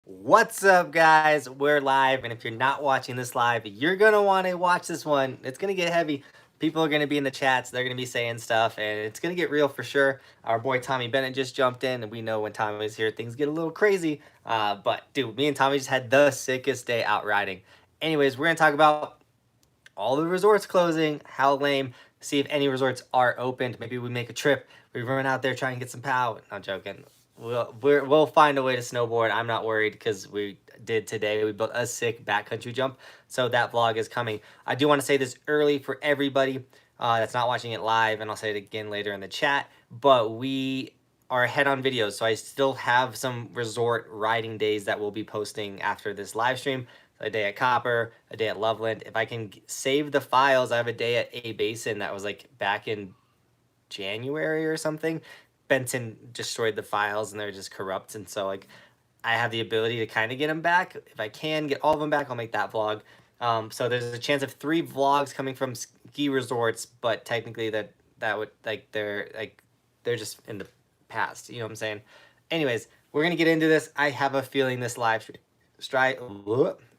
What's up, guys? We're live, and if you're not watching this live, you're gonna want to watch this one. It's gonna get heavy. People are gonna be in the chats, they're gonna be saying stuff, and it's gonna get real for sure. Our boy Tomie Bennett just jumped in, and we know when Tomie is here, things get a little crazy. But dude, me and Tomie just had the sickest day out riding. Anyways, we're gonna talk about all the resorts closing, how lame, see if any resorts are opened. Maybe we make a trip. We run out there, try and get some pow. Not joking. We'll find a way to snowboard. I'm not worried because we did today. We built a sick backcountry jump. So that vlog is coming. I do want to say this early for everybody that's not watching it live, and I'll say it again later in the chat. But we are ahead on videos, so I still have some resort riding days that we'll be posting after this live stream. A day at Copper, a day at Loveland. If I can save the files, I have a day at A Basin that was like back in January or something. Benton destroyed the files and they're just corrupt, and so like I have the ability to kind of get them back. If I can get all of them back, I'll make that vlog. So there's a chance of 3 vlogs coming from ski resorts, but technically that would they're just in the past. You know what I'm saying? Anyways, we're gonna get into this. I have a feeling this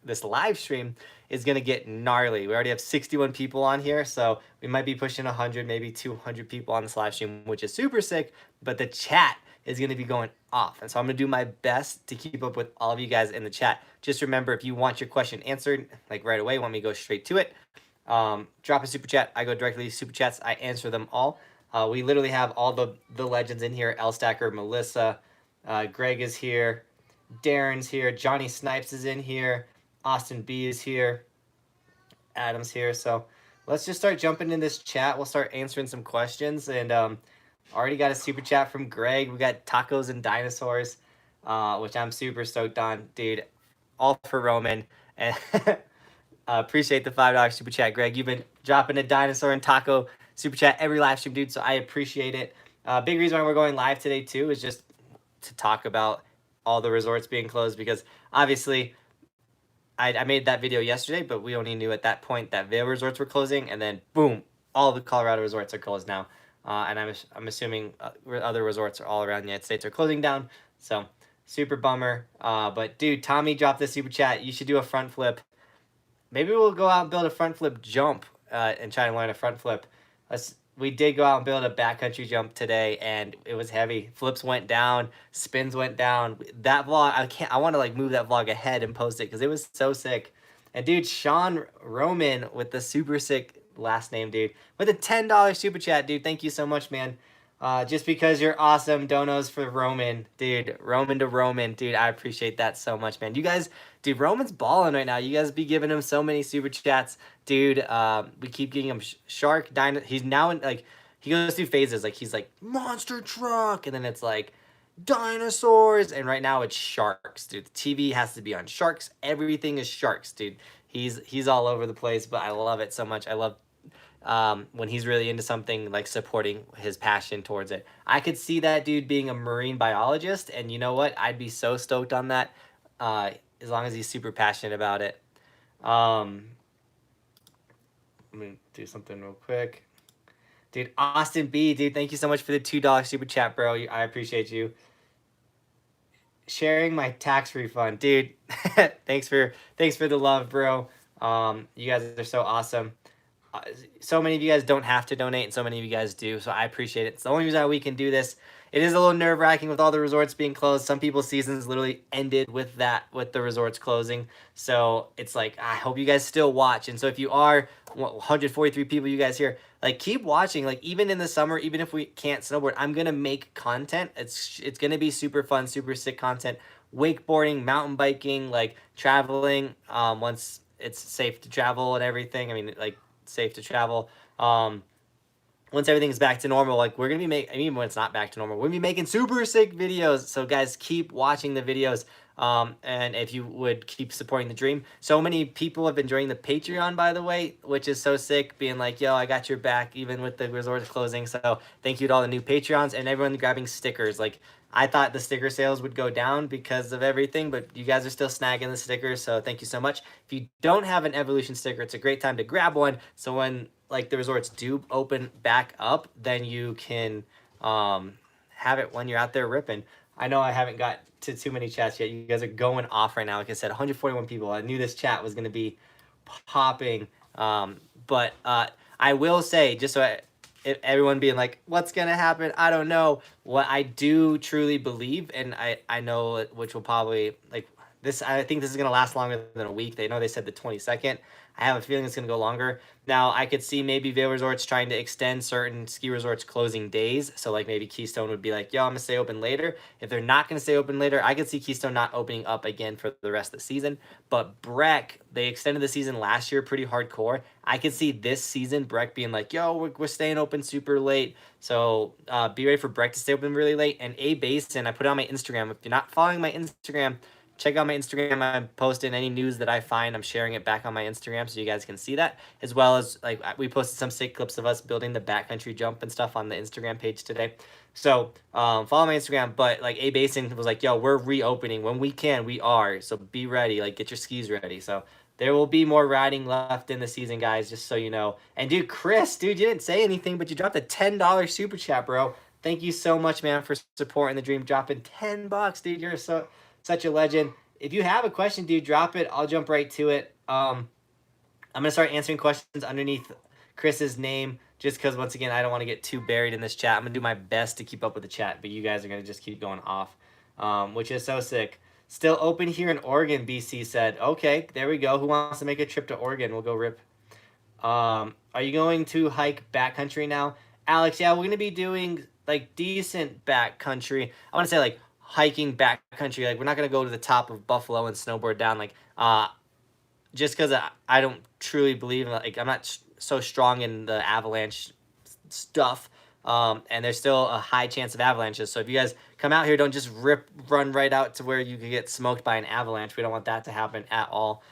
this live stream is gonna get gnarly. We already have 61 people on here, so we might be pushing 100, maybe 200 people on this live stream, which is super sick. But the chat is gonna be going off, and so I'm gonna do my best to keep up with all of you guys in the chat. Just remember, if you want your question answered like right away, want me to go straight to it, drop a super chat. I go directly to super chats. I answer them all. We literally have all the legends in here. L Stacker, Melissa, Greg is here, Darren's here, Johnny Snipes is in here, Austin B is here, Adam's here. So let's just start jumping in this chat. We'll start answering some questions, and already got a super chat from Greg. We got tacos and dinosaurs, which I'm super stoked on, dude. All for Roman, and appreciate the $5 super chat, Greg. You've been dropping a dinosaur and taco super chat every live stream, dude, so I appreciate it. Big reason why we're going live today too is just to talk about all the resorts being closed, because obviously I made that video yesterday, but we only knew at that point that Vail resorts were closing, and then boom, all the Colorado resorts are closed now. And I'm assuming other resorts all around the United States are closing down. So super bummer. But dude, Tomie dropped this super chat. You should do a front flip. Maybe we'll go out and build a front flip jump and try to learn a front flip. We did go out and build a backcountry jump today, and it was heavy. Flips went down, spins went down. That vlog, I want to like move that vlog ahead and post it because it was so sick. And dude, Sean Roman with the super sick last name, dude, with a $10 super chat, dude. Thank you so much, man. Just because you're awesome, donos for Roman, dude. Roman to Roman, dude. I appreciate that so much, man. You guys, dude, Roman's balling right now. You guys be giving him so many super chats, dude. We keep getting him shark dino. He's now in like he goes through phases. Like he's like monster truck, and then it's like dinosaurs, and right now it's sharks, dude. The TV has to be on sharks. Everything is sharks, dude. He's all over the place, but I love it so much. I love when he's really into something, like supporting his passion towards it. I could see that dude being a marine biologist, and you know what? I'd be so stoked on that, as long as he's super passionate about it. Let me do something real quick. Dude, Austin B, dude, thank you so much for the $2 super chat, bro. I appreciate you. Sharing my tax refund, dude. thanks for the love, bro. You guys are so awesome. So many of you guys don't have to donate, and so many of you guys do, so I appreciate it. It's the only reason we can do this. It is a little nerve-wracking with all the resorts being closed. Some people's seasons literally ended with the resorts closing. So it's like, I hope you guys still watch. And so if you are 143 people, you guys here, like, keep watching. Like, even in the summer, even if we can't snowboard, I'm gonna make content. It's gonna be super fun, super sick content. Wakeboarding, mountain biking, like traveling, once it's safe to travel and everything. I mean, like, safe to travel. Once everything's back to normal, like, we're gonna be even when it's not back to normal, we're gonna be making super sick videos. So guys, keep watching the videos, and if you would keep supporting the dream. So many people have been joining the Patreon, by the way, which is so sick, being like, yo, I got your back even with the resorts closing. So thank you to all the new Patreons and everyone grabbing stickers. Like, I thought the sticker sales would go down because of everything, but you guys are still snagging the stickers, so thank you so much. If you don't have an Evolution sticker, it's a great time to grab one, so when like the resorts do open back up, then you can have it when you're out there ripping. I know I haven't got to too many chats yet. You guys are going off right now. Like I said, 141 people. I knew this chat was going to be popping. But I will say, just so if everyone being like, what's going to happen? I don't know. What I do truly believe, and I know which will probably, like, this, I think this is going to last longer than a week. They know they said the 22nd. I have a feeling it's going to go longer. Now, I could see maybe Vail Resorts trying to extend certain ski resorts closing days. So, like, maybe Keystone would be like, yo, I'm going to stay open later. If they're not going to stay open later, I could see Keystone not opening up again for the rest of the season. But Breck, they extended the season last year pretty hardcore. I could see this season Breck being like, yo, we're staying open super late. So, be ready for Breck to stay open really late. And A Basin, I put it on my Instagram. If you're not following my Instagram, check out my Instagram. I'm posting any news that I find. I'm sharing it back on my Instagram so you guys can see that. As well as, like, we posted some sick clips of us building the backcountry jump and stuff on the Instagram page today. So follow my Instagram. But, like, A Basin was like, yo, we're reopening. When we can, we are. So be ready. Like, get your skis ready. So there will be more riding left in the season, guys, just so you know. And, dude, Chris, dude, you didn't say anything, but you dropped a $10 super chat, bro. Thank you so much, man, for supporting the dream. Dropping $10, dude. You're such a legend. If you have a question, dude, drop it. I'll jump right to it. I'm going to start answering questions underneath Chris's name just because, once again, I don't want to get too buried in this chat. I'm going to do my best to keep up with the chat, but you guys are going to just keep going off, which is so sick. Still open here in Oregon, BC said. Okay, there we go. Who wants to make a trip to Oregon? We'll go rip. Are you going to hike backcountry now? Alex, yeah, we're going to be doing, like, decent backcountry. I want to say, like, hiking backcountry. Like, we're not going to go to the top of Buffalo and snowboard down. Like, just because I don't truly believe in, like, I'm not so strong in the avalanche stuff. And there's still a high chance of avalanches. So if you guys come out here, don't just run right out to where you could get smoked by an avalanche. We don't want that to happen at all.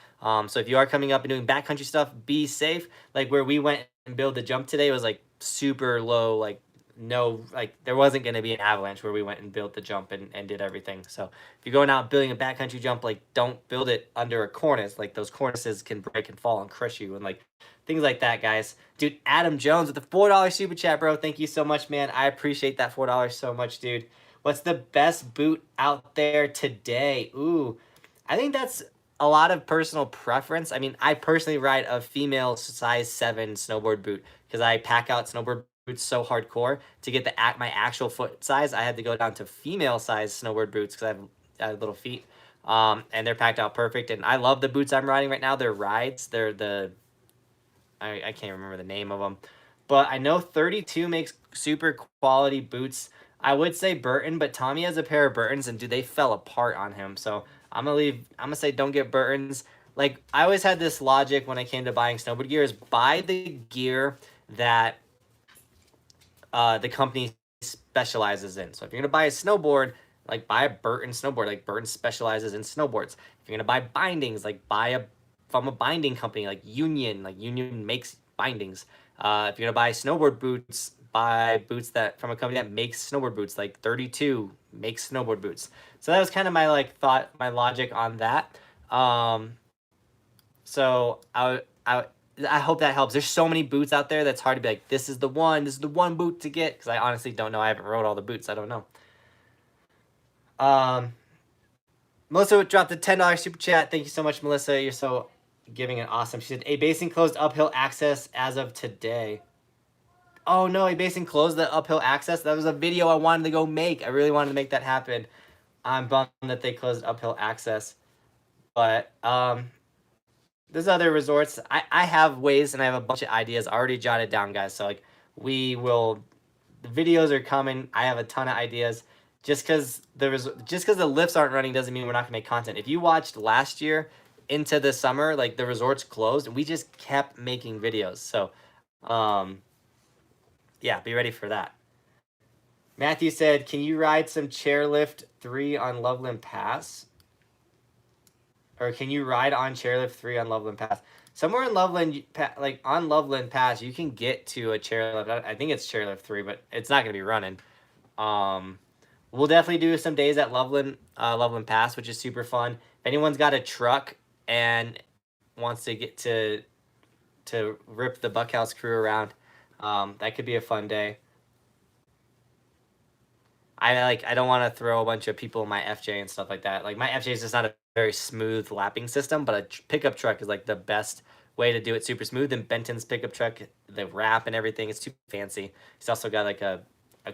So if you are coming up and doing backcountry stuff, be safe. Like, where we went and build the jump today was, like, super low, like, no, like, there wasn't going to be an avalanche where we went and built the jump and did everything. So if you're going out building a backcountry jump, like, don't build it under a cornice. Like, those cornices can break and fall and crush you and, like, things like that, guys. Dude, Adam Jones with the $4 super chat, bro. Thank you so much, man. I appreciate that $4 so much, dude. What's the best boot out there today? Ooh, I think that's a lot of personal preference. I mean, I personally ride a female size 7 snowboard boot because I pack out snowboard boots so hardcore. To get my actual foot size, I had to go down to female size snowboard boots because I have little feet. And they're packed out perfect. And I love the boots I'm riding right now. They're Rides. They're the, I can't remember the name of them, but I know 32 makes super quality boots. I would say Burton, but Tomie has a pair of Burtons, and dude, they fell apart on him. So I'm gonna say don't get Burtons. Like, I always had this logic when I came to buying snowboard gear is buy the gear that the company specializes in. So if you're gonna buy a snowboard, like, buy a Burton snowboard. Like, Burton specializes in snowboards. If you're gonna buy bindings, like, buy from a binding company like Union. Like, Union makes bindings. If you're gonna buy snowboard boots, buy boots that from a company that makes snowboard boots. Like 32 makes snowboard boots. So that was kind of my, like, thought, my logic on that. So I hope that helps. There's so many boots out there that's hard to be like, this is the one boot to get, because I honestly don't know. I haven't rode all the boots. I don't know. Melissa dropped a $10 super chat. Thank you so much, Melissa. You're so giving and awesome. She said, A Basin closed uphill access as of today. Oh, no, A Basin closed the uphill access? That was a video I wanted to go make. I really wanted to make that happen. I'm bummed that they closed uphill access. But there's other resorts. I have ways, and I have a bunch of ideas already jotted down, guys. So, like, the videos are coming. I have a ton of ideas. Just because the lifts aren't running doesn't mean we're not gonna make content. If you watched last year into the summer, like, the resorts closed and we just kept making videos. So yeah, be ready for that. Matthew said, can you ride some chairlift 3 on Loveland Pass? Or can you ride on chairlift 3 on Loveland Pass? Somewhere in Loveland, like on Loveland Pass, you can get to a chairlift. I think it's chairlift 3, but it's not gonna be running. We'll definitely do some days at Loveland Pass, which is super fun. If anyone's got a truck and wants to get to rip the Buckhouse crew around, that could be a fun day. I don't want to throw a bunch of people in my FJ and stuff like that. Like my FJ is just not a very smooth lapping system, but a pickup truck is like the best way to do it super smooth. And Benton's pickup truck, the wrap and everything is too fancy. He's also got like a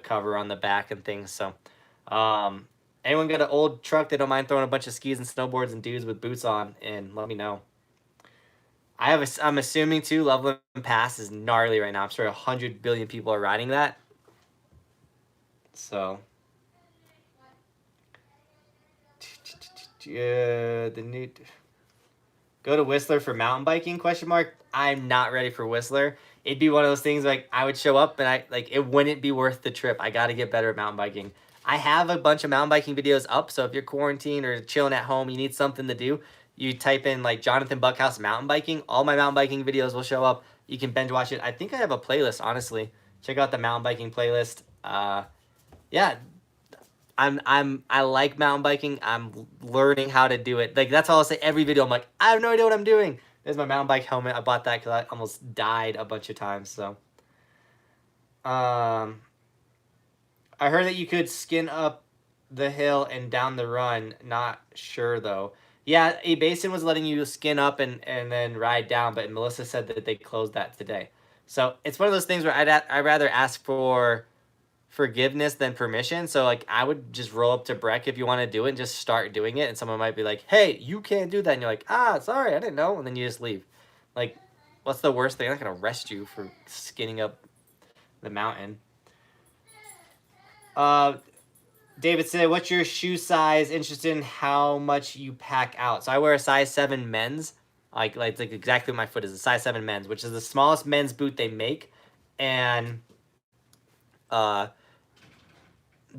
cover on the back and things. So, anyone got an old truck they don't mind throwing a bunch of skis and snowboards and dudes with boots on? And let me know. I'm assuming too, Loveland Pass is gnarly right now. I'm sure 100 billion people are riding that. So. The new go to Whistler for mountain biking ? I'm not ready for Whistler. It'd be one of those things like I would show up and it wouldn't be worth the trip. I got to get better at mountain biking. I have a bunch of mountain biking videos up, so if you're quarantined or chilling at home, you need something to do, you type in like Johnathan Buckhouse mountain biking. All my mountain biking videos will show up. You can binge watch it. I think I have a playlist, honestly. Check out the mountain biking playlist. Yeah, I like mountain biking. I'm learning how to do it. Like that's all I'll say every video. I'm like, I have no idea what I'm doing. There's my mountain bike helmet. I bought that because I almost died a bunch of times. So, I heard that you could skin up the hill and down the run. Not sure though. Yeah, a basin was letting you skin up and then ride down, but Melissa said that they closed that today. So it's one of those things where I'd rather ask for forgiveness than permission. So like I would just roll up to Breck if you want to do it and just start doing it, and someone might be like, hey, you can't do that, and you're like, sorry, I didn't know, and then you just leave. Like, what's the worst thing? I'm not gonna arrest you for skinning up the mountain. David said, what's your shoe size? Interested in how much you pack out. So I wear a size 7 men's, like exactly what my foot is, a size 7 men's, which is the smallest men's boot they make. And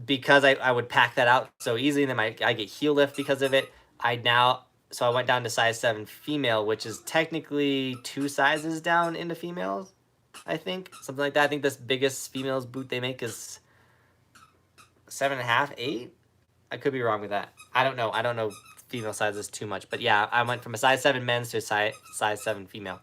because I would pack that out so easily, and then I get heel lift because of it. So I went down to size 7 female, which is technically 2 sizes down into females, I think. Something like that. I think this biggest females boot they make is 7.5, 8? I could be wrong with that. I don't know female sizes too much. But yeah, I went from a size 7 men's to a size 7 female.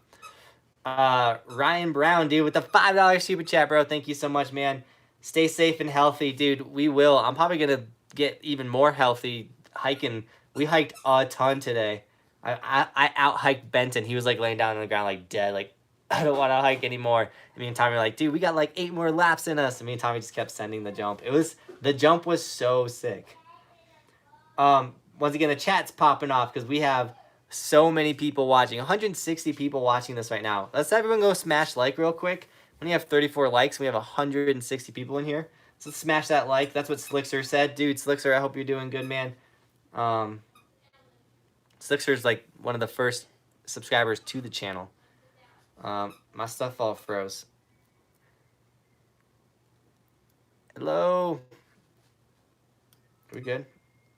Ryan Brown, dude, with the $5 super chat, bro. Thank you so much, man. Stay safe and healthy, dude. We will. I'm probably going to get even more healthy hiking. We hiked a ton today. I out-hiked Benton. He was, like, laying down on the ground, like, dead. Like, I don't want to hike anymore. And me and Tommy were like, dude, we got, like, 8 more laps in us. And me and Tommy just kept sending the jump. The jump was so sick. Once again, the chat's popping off because we have so many people watching. 160 people watching this right now. Let's everyone go smash like real quick. When you have 34 likes, we have 160 people in here. So let's smash that like. That's what Slickster said. Dude, Slickster, I hope you're doing good, man. Slickster's like one of the first subscribers to the channel. My stuff all froze. Hello. We good?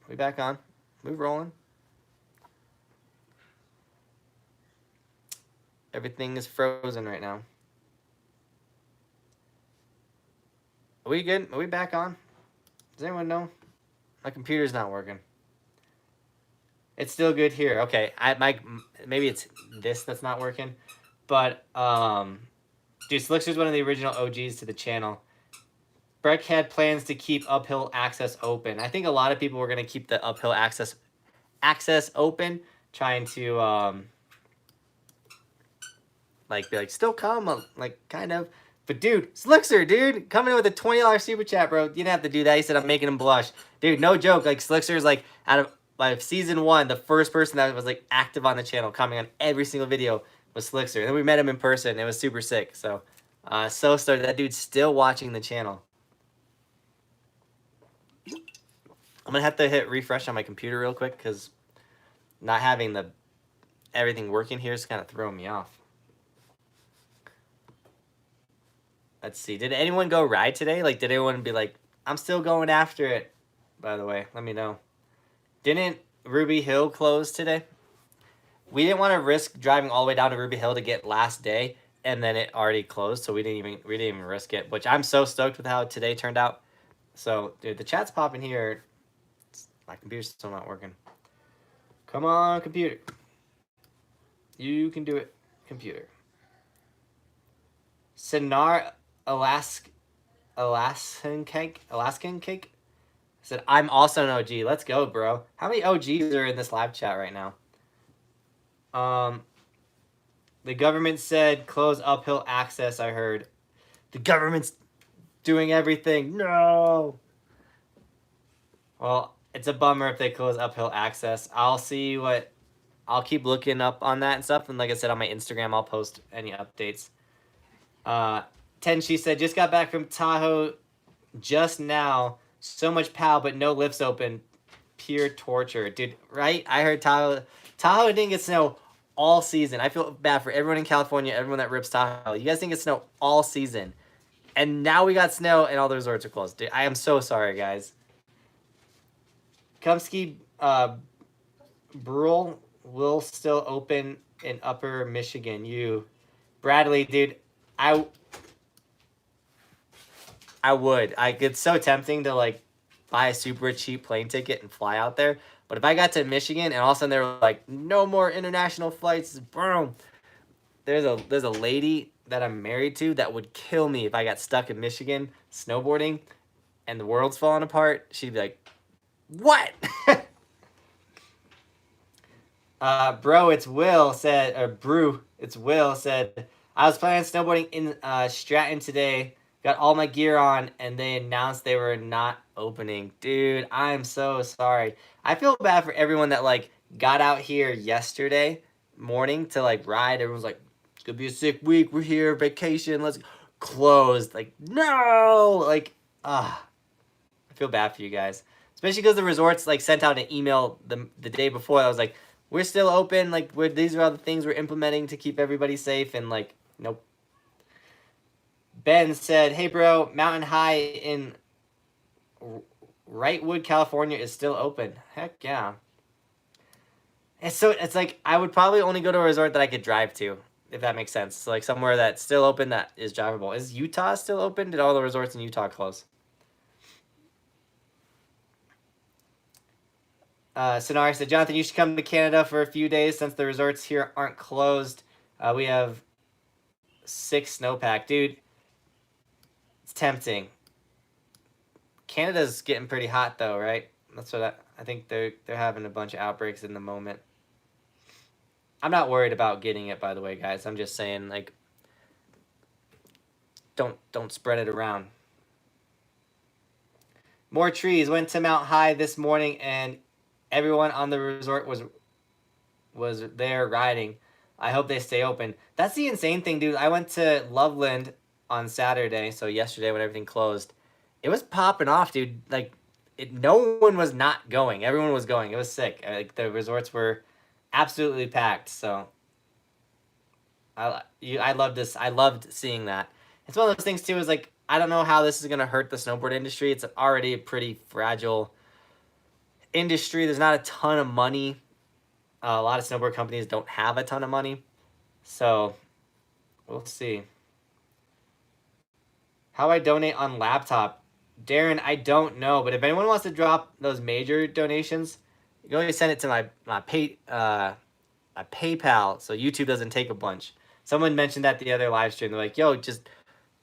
We back on? We rolling? Everything is frozen right now. Are we good? Are we back on? Does anyone know? My computer's not working. It's still good here. Okay, maybe it's this that's not working. But, dude, Slickster's one of the original OGs to the channel. Breck had plans to keep uphill access open. I think a lot of people were going to keep the uphill access open, trying to, be like, still come, like, kind of. But, dude, Slickster, dude, coming in with a $20 super chat, bro. You didn't have to do that. He said, I'm making him blush. Dude, no joke. Like, Slickster's, like, out of season 1, the first person that was, like, active on the channel, commenting on every single video was Slickster. And then we met him in person. It was super sick. So, so stoked. That dude's still watching the channel. I'm going to have to hit refresh on my computer real quick because not having everything working here is kind of throwing me off. Let's see. Did anyone go ride today? Like, did anyone be like, I'm still going after it? By the way, let me know. Didn't Ruby Hill close today? We didn't want to risk driving all the way down to Ruby Hill to get last day, and then it already closed, so we didn't even risk it. Which I'm so stoked with how today turned out. So, dude, the chat's popping here. My computer's still not working. Come on, computer. You can do it, computer. Sinar Alaskan cake. said, I'm also an OG. Let's go, bro. How many OGs are in this live chat right now? The government said close uphill access, I heard. The government's doing everything. No. Well, it's a bummer if they close uphill access. I'll keep looking up on that and stuff. And like I said, on my Instagram, I'll post any updates. Tenshi said, just got back from Tahoe just now. So much pow, but no lifts open. Pure torture. Dude, right? I heard Tahoe didn't get snow all season. I feel bad for everyone in California, everyone that rips Tahoe. You guys didn't get snow all season. And now we got snow and all the resorts are closed. Dude, I am so sorry, guys. Kumsky Brule will still open in Upper Michigan. Bradley, dude, I would. It's so tempting to like buy a super cheap plane ticket and fly out there. But if I got to Michigan and all of a sudden they were like, no more international flights, boom. There's a lady that I'm married to that would kill me if I got stuck in Michigan snowboarding and the world's falling apart. She'd be like, what? Bro, it's Will said, or Brew, it's Will said, I was planning snowboarding in Stratton today, got all my gear on, and they announced they were not opening. Dude, I'm so sorry. I feel bad for everyone that like got out here yesterday morning to like ride. Everyone's like, it's gonna be a sick week. We're here, vacation. Let's closed. Like, no, like, I feel bad for you guys, especially because the resorts like sent out an email the day before. I was like, we're still open. Like, these are all the things we're implementing to keep everybody safe. And like, nope. Ben said, hey, bro, Mountain High in Wrightwood, California is still open. Heck yeah. It's like I would probably only go to a resort that I could drive to, if that makes sense. So like somewhere that's still open that is drivable. Is Utah still open? Did all the resorts in Utah close? Sonari said, Jonathan, you should come to Canada for a few days since the resorts here aren't closed. We have 6 snowpack. Dude, it's tempting. Canada's getting pretty hot though, right? That's what I think they're having a bunch of outbreaks in the moment. I'm not worried about getting it, by the way, guys. I'm just saying, like, don't spread it around. More trees. Went to Mount High this morning, and everyone on the resort was there riding. I hope they stay open. That's the insane thing, dude. I went to Loveland on Saturday, so yesterday when everything closed. It was popping off, dude. Like, no one was not going. Everyone was going. It was sick. Like, the resorts were absolutely packed. So I loved this. I loved seeing that. It's one of those things too. Is like, I don't know how this is gonna hurt the snowboard industry. It's already a pretty fragile industry. There's not a ton of money. A lot of snowboard companies don't have a ton of money. So we'll see. How I donate on laptop? Darren, I don't know, but if anyone wants to drop those major donations, you can always send it to my PayPal, so YouTube doesn't take a bunch. Someone mentioned that the other live stream. They're like, yo, just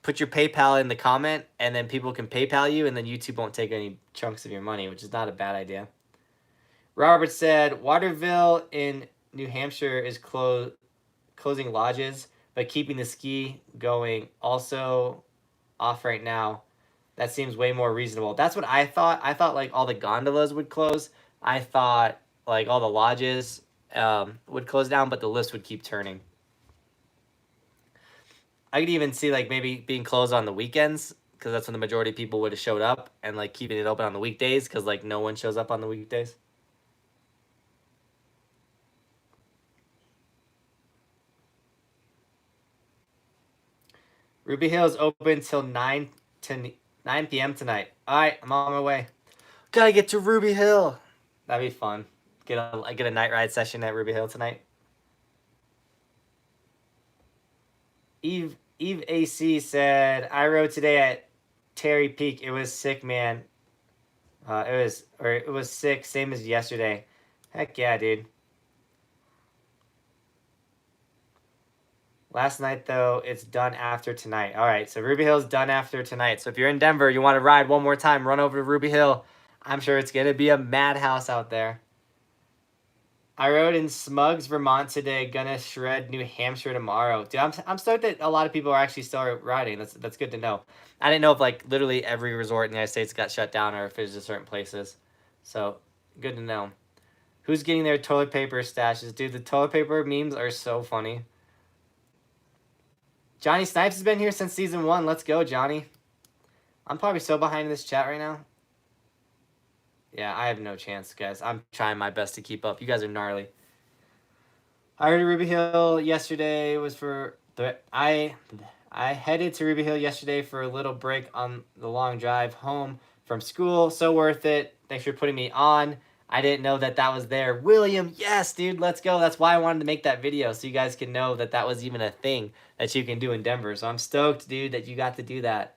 put your PayPal in the comment, and then people can PayPal you, and then YouTube won't take any chunks of your money, which is not a bad idea. Robert said, Waterville in New Hampshire is closing lodges, but keeping the ski going. Also off right now. That seems way more reasonable. That's what I thought. I thought like all the gondolas would close. I thought like all the lodges would close down, but the lifts would keep turning. I could even see like maybe being closed on the weekends, because that's when the majority of people would have showed up, and like keeping it open on the weekdays because like no one shows up on the weekdays. Ruby Hill is open till 9 p.m. tonight. All right, I'm on my way. Gotta get to Ruby Hill. That'd be fun. Get a night ride session at Ruby Hill tonight. Eve AC said, I rode today at Terry Peak. It was sick, man. It was sick, same as yesterday. Heck yeah, dude. Last night, though, it's done after tonight. All right, so Ruby Hill's done after tonight. So if you're in Denver, you want to ride one more time, run over to Ruby Hill. I'm sure it's going to be a madhouse out there. I rode in Smugs, Vermont today. Gonna shred New Hampshire tomorrow. Dude, I'm stoked that a lot of people are actually still riding. That's good to know. I didn't know if like literally every resort in the United States got shut down or if it's just certain places. So good to know. Who's getting their toilet paper stashes? Dude, the toilet paper memes are so funny. Johnny Snipes has been here since season 1. Let's go, Johnny. I'm probably so behind in this chat right now. Yeah, I have no chance, guys. I'm trying my best to keep up. You guys are gnarly. I heard Ruby Hill yesterday was for the I headed to Ruby Hill yesterday for a little break on the long drive home from school. So worth it. Thanks for putting me on. I didn't know that was there. William, yes, dude, let's go. That's why I wanted to make that video so you guys can know that was even a thing that you can do in Denver. So I'm stoked, dude, that you got to do that.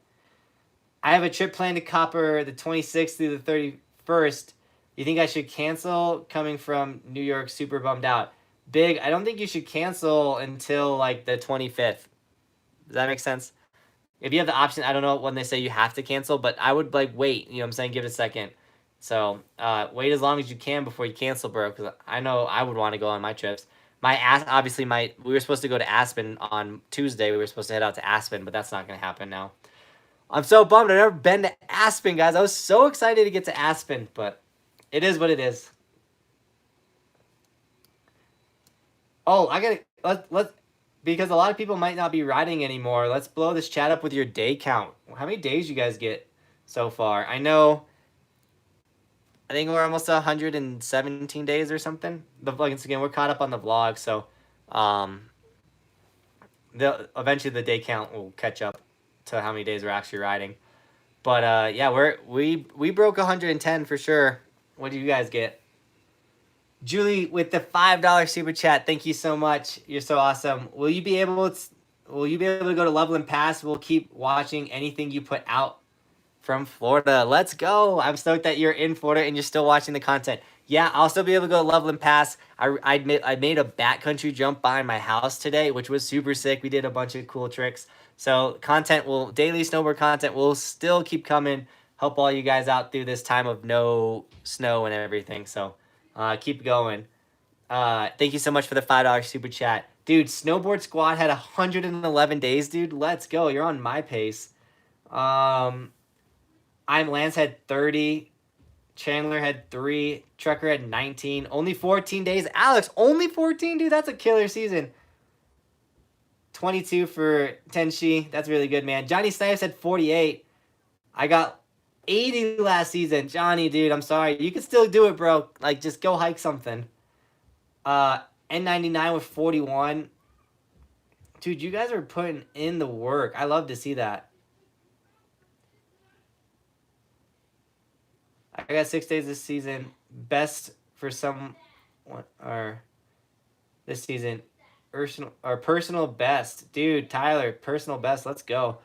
I have a trip planned to Copper the 26th through the 31st. You think I should cancel? Coming from New York, super bummed out. Big, I don't think you should cancel until like the 25th. Does that make sense? If you have the option, I don't know when they say you have to cancel, but I would like wait. You know what I'm saying? Give it a second. So wait as long as you can before you cancel, bro. Because I know I would want to go on my trips. We were supposed to go to Aspen on Tuesday. We were supposed to head out to Aspen, but that's not going to happen now. I'm so bummed. I've never been to Aspen, guys. I was so excited to get to Aspen, but it is what it is. Oh, let's because a lot of people might not be riding anymore. Let's blow this chat up with your day count. How many days you guys get so far? I think we're almost 117 days or something. But once again, we're caught up on the vlog, so eventually the day count will catch up to how many days we're actually riding. But yeah, we broke 110 for sure. What do you guys get? Julie with the $5 super chat. Thank you so much. You're so awesome. Will you be able to go to Loveland Pass? We'll keep watching anything you put out from Florida. Let's go. I'm stoked that you're in Florida and you're still watching the content. Yeah, I'll still be able to go to Loveland Pass. I made a backcountry jump behind my house today, which was super sick. We did a bunch of cool tricks. So daily snowboard content will still keep coming. Help all you guys out through this time of no snow and everything. So keep going. Thank you so much for the $5 super chat. Dude, Snowboard Squad had 111 days, dude. Let's go. You're on my pace. Lance had 30. Chandler had 3. Trucker had 19. Only 14 days. Alex, only 14, dude. That's a killer season. 22 for Tenshi. That's really good, man. Johnny Snipes had 48. I got 80 last season. Johnny, dude, I'm sorry. You can still do it, bro. Like, just go hike something. N99 with 41. Dude, you guys are putting in the work. I love to see that. I got 6 days this season. Best for some, or this season. Personal best. Dude, Tyler, personal best. Let's go.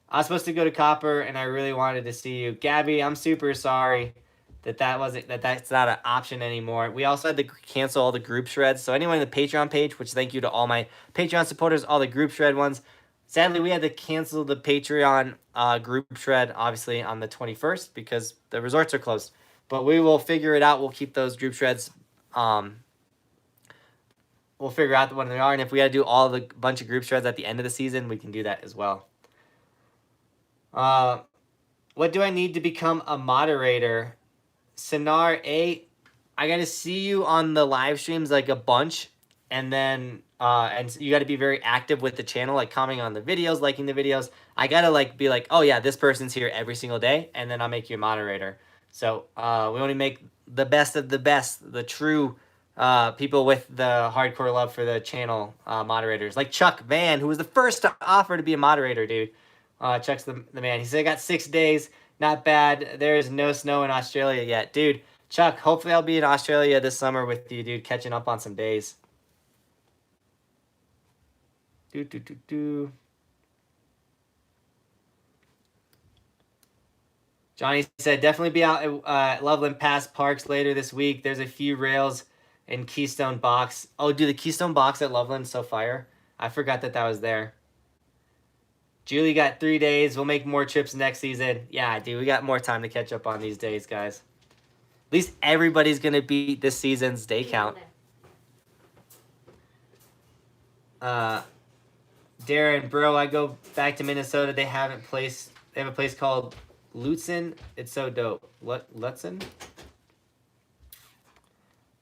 I was supposed to go to Copper, and I really wanted to see you. Gabby, I'm super sorry that's not an option anymore. We also had to cancel all the group shreds. So anyone in the Patreon page, which thank you to all my Patreon supporters, all the group shred ones. Sadly, we had to cancel the Patreon group shred, obviously, on the 21st because the resorts are closed. But we will figure it out. We'll keep those group shreds. We'll figure out when they are. And if we got to do all the bunch of group shreds at the end of the season, we can do that as well. What do I need to become a moderator? Sinar 8, I got to see you on the live streams like a bunch. And then and you got to be very active with the channel, like commenting on the videos, liking the videos. I got to like be like, oh yeah, this person's here every single day. And then I'll make you a moderator. So we only make the best of the best, the true people with the hardcore love for the channel moderators. Like Chuck Van, who was the first to offer to be a moderator, dude. Chuck's the man. He said, I got 6 days. Not bad. There is no snow in Australia yet. Dude, Chuck, hopefully I'll be in Australia this summer with you, dude, catching up on some days. Johnny said, definitely be out at Loveland Pass Parks later this week. There's a few rails in Keystone Box. Oh, dude, the Keystone Box at Loveland's so fire. I forgot that was there. Julie got 3 days. We'll make more trips next season. Yeah, dude, we got more time to catch up on these days, guys. At least everybody's going to beat this season's day count. Darren, bro, I go back to Minnesota. They have a place called Lutzen. It's so dope. Lutzen?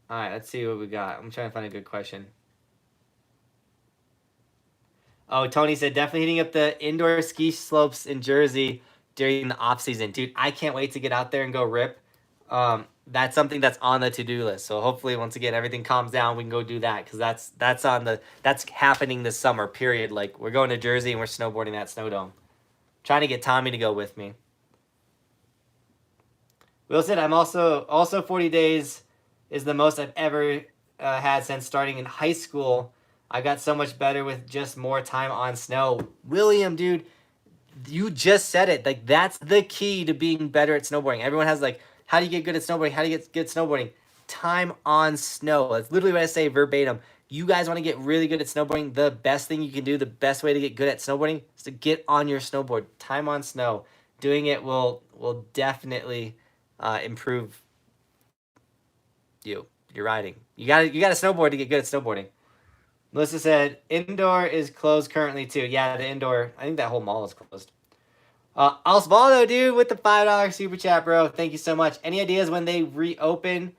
All right, let's see what we got. I'm trying to find a good question. Oh, Tony said definitely hitting up the indoor ski slopes in Jersey during the off season. Dude, I can't wait to get out there and go rip. That's something that's on the to-do list. So hopefully once again everything calms down, we can go do that, because that's happening this summer, period. Like, we're going to Jersey and we're snowboarding that snow dome. Trying to get Tommy to go with me. Will said I'm also 40 days is the most I've ever had since starting in high school. I got so much better with just more time on snow. William, dude, you just said it. Like, that's the key to being better at snowboarding. Everyone has like, how do you get good at snowboarding? How do you get good at snowboarding? Time on snow. That's literally what I say verbatim. You guys want to get really good at snowboarding? The best thing you can do, the best way to get good at snowboarding is to get on your snowboard. Time on snow. Doing it will definitely improve your riding. You got to snowboard to get good at snowboarding. Melissa said indoor is closed currently too. Yeah, the indoor. I think that whole mall is closed. Osvaldo, dude, with the $5 super chat, bro. Thank you so much. Any ideas when they reopen?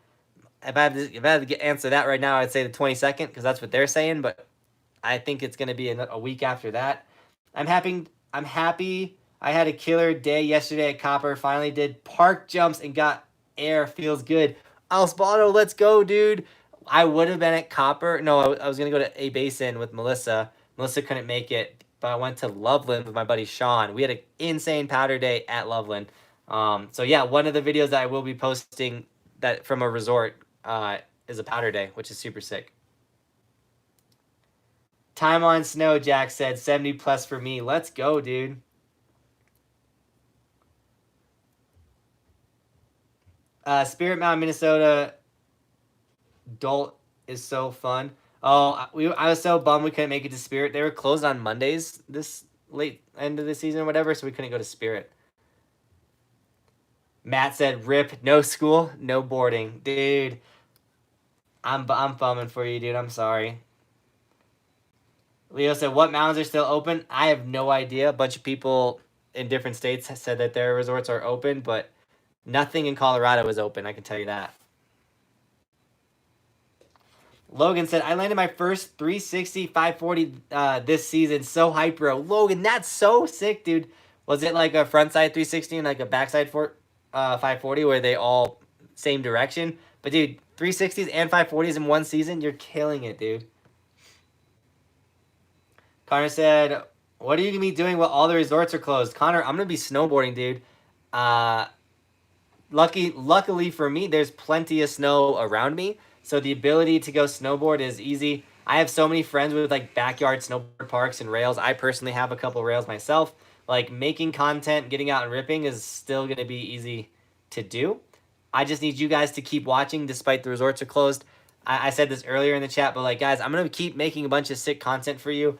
If I had to answer that right now, I'd say the 22nd, because that's what they're saying. But I think it's gonna be a week after that. I'm happy. I had a killer day yesterday at Copper. Finally did park jumps and got air. Feels good. Osvaldo, let's go, dude. I would have been at Copper. No, I was gonna go to A Basin with Melissa. Melissa couldn't make it, but I went to Loveland with my buddy Sean. We had an insane powder day at Loveland. So yeah, one of the videos that I will be posting that from a resort is a powder day, which is super sick. Time on snow, Jack said 70 plus for me. Let's go, dude. Spirit Mountain, Minnesota. Dolt is so fun. Oh, I was so bummed we couldn't make it to Spirit. They were closed on Mondays this late end of the season or whatever, so we couldn't go to Spirit. Matt said, "Rip, no school, no boarding." Dude, I'm bumming for you, dude. I'm sorry. Leo said, "What mountains are still open?" I have no idea. A bunch of people in different states said that their resorts are open, but nothing in Colorado is open, I can tell you that. Logan said, I landed my first 360 540 this season. So hype, bro. Logan, that's so sick, dude. Was it like a frontside 360 and like a backside 540 where they all same direction? But dude, 360s and 540s in one season, you're killing it, dude. Connor said, what are you going to be doing while all the resorts are closed? Connor, I'm going to be snowboarding, dude. Luckily for me, there's plenty of snow around me. So the ability to go snowboard is easy. I have so many friends with like backyard snowboard parks and rails. I personally have a couple rails myself. Like making content, getting out and ripping is still going to be easy to do. I just need you guys to keep watching despite the resorts are closed. I said this earlier in the chat, but like, guys, I'm going to keep making a bunch of sick content for you.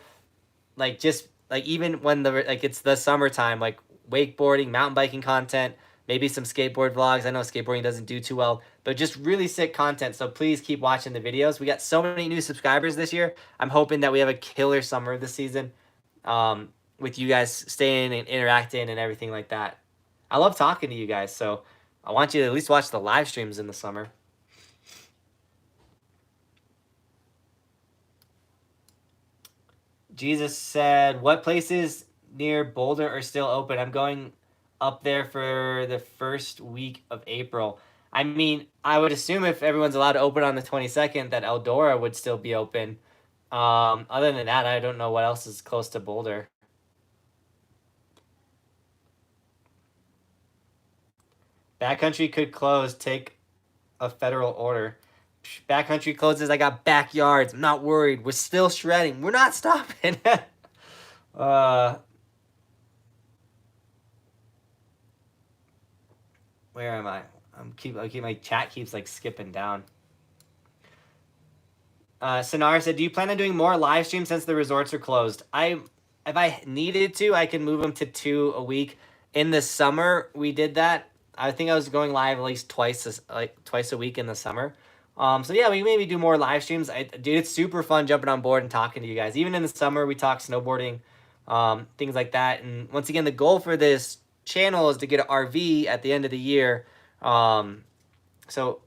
Like just like even when it's the summertime, like wakeboarding, mountain biking content, maybe some skateboard vlogs. I know skateboarding doesn't do too well, but just really sick content. So please keep watching the videos. We got so many new subscribers this year. I'm hoping that we have a killer summer this season with you guys staying and interacting and everything like that. I love talking to you guys, so I want you to at least watch the live streams in the summer. Jesus said, what places near Boulder are still open? I'm going up there for the first week of April. I mean, I would assume if everyone's allowed to open on the 22nd, that Eldora would still be open. Other than that, I don't know what else is close to Boulder. Backcountry could close. Take a federal order. Backcountry closes. I got backyards. I'm not worried. We're still shredding. We're not stopping. Where am I? My chat keeps like skipping down. Sonar said, do you plan on doing more live streams since the resorts are closed? If I needed to, I can move them to 2 a week. In the summer, we did that. I think I was going live at least twice a week in the summer. So yeah, we maybe do more live streams. Dude, it's super fun jumping on board and talking to you guys. Even in the summer, we talk snowboarding, things like that. And once again, the goal for this channel is to get an RV at the end of the year. So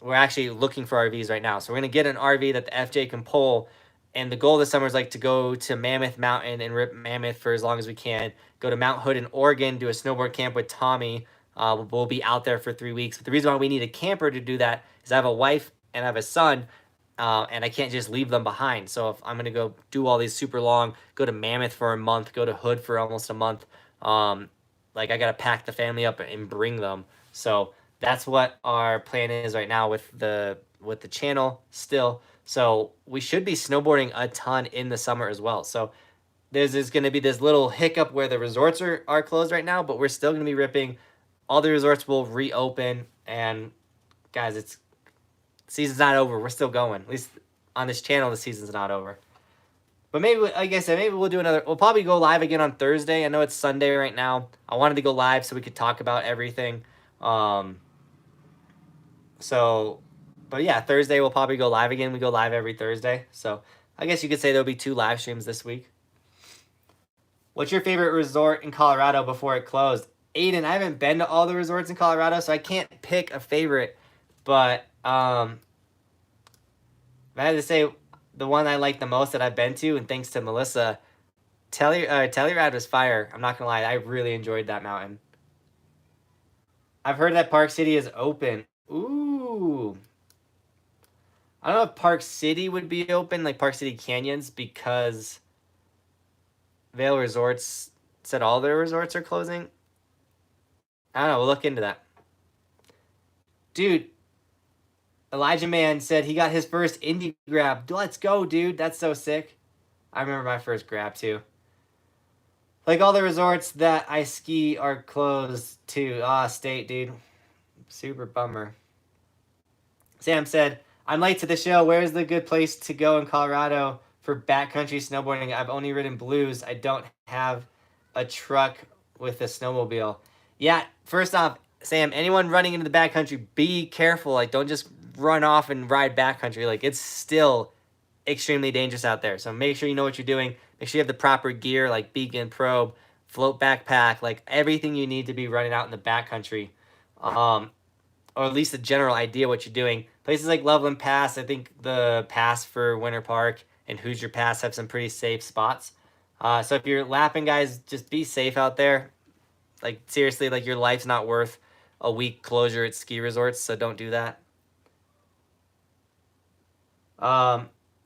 we're actually looking for RVs right now. So we're gonna get an RV that the FJ can pull. And the goal this summer is like to go to Mammoth Mountain and rip Mammoth for as long as we can. Go to Mount Hood in Oregon, do a snowboard camp with Tomie. We'll be out there for 3 weeks. But the reason why we need a camper to do that is I have a wife and I have a son, and I can't just leave them behind. So if I'm gonna go do all these super long, go to Mammoth for a month, go to Hood for almost a month, like I gotta pack the family up and bring them. So that's what our plan is right now with the channel still. So we should be snowboarding a ton in the summer as well. So there's going to be this little hiccup where the resorts are closed right now, but we're still going to be ripping. All the resorts will reopen. And guys, the season's not over. We're still going. At least on this channel, the season's not over. But maybe, like I said, maybe we'll do another. We'll probably go live again on Thursday. I know it's Sunday right now. I wanted to go live so we could talk about everything. But yeah, Thursday we'll probably go live again. We go live every Thursday. So I guess you could say there'll be 2 live streams this week. What's your favorite resort in Colorado before it closed? Aiden, I haven't been to all the resorts in Colorado, so I can't pick a favorite. But if I had to say the one I like the most that I've been to, and thanks to Melissa, Telluride was fire. I'm not going to lie. I really enjoyed that mountain. I've heard that Park City is open. Ooh. I don't know if Park City would be open, like Park City Canyons, because Vail Resorts said all their resorts are closing. I don't know. We'll look into that. Dude, Elijah Man said he got his first indie grab. Let's go, dude. That's so sick. I remember my first grab, too. Like all the resorts that I ski are closed, too. State, dude. Super bummer. Sam said, I'm late to the show. Where's the good place to go in Colorado for backcountry snowboarding? I've only ridden blues. I don't have a truck with a snowmobile. Yeah, first off, Sam, anyone running into the backcountry, be careful. Like, don't just run off and ride backcountry. Like, it's still extremely dangerous out there. So make sure you know what you're doing. Make sure you have the proper gear, like beacon, probe, float backpack, like everything you need to be running out in the backcountry. Or at least a general idea what you're doing. Places like Loveland Pass, I think the pass for Winter Park and Hoosier Pass have some pretty safe spots. So if you're lapping, guys, just be safe out there. Like, seriously, like, your life's not worth a week closure at ski resorts, so don't do that.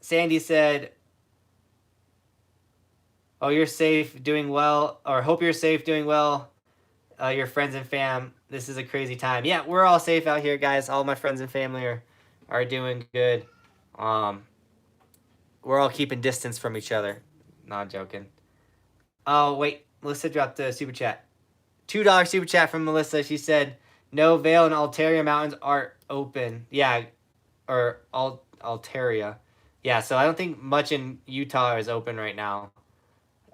Sandy said, oh, you're safe, doing well, or hope you're safe, doing well. Your friends and fam, this is a crazy time. Yeah, we're all safe out here, guys. All my friends and family are doing good. We're all keeping distance from each other. Not joking. Oh, wait. Melissa dropped a super chat. $2 super chat from Melissa. She said, no, Vail and Altaria Mountains are open. Yeah, or Altaria. Yeah, so I don't think much in Utah is open right now.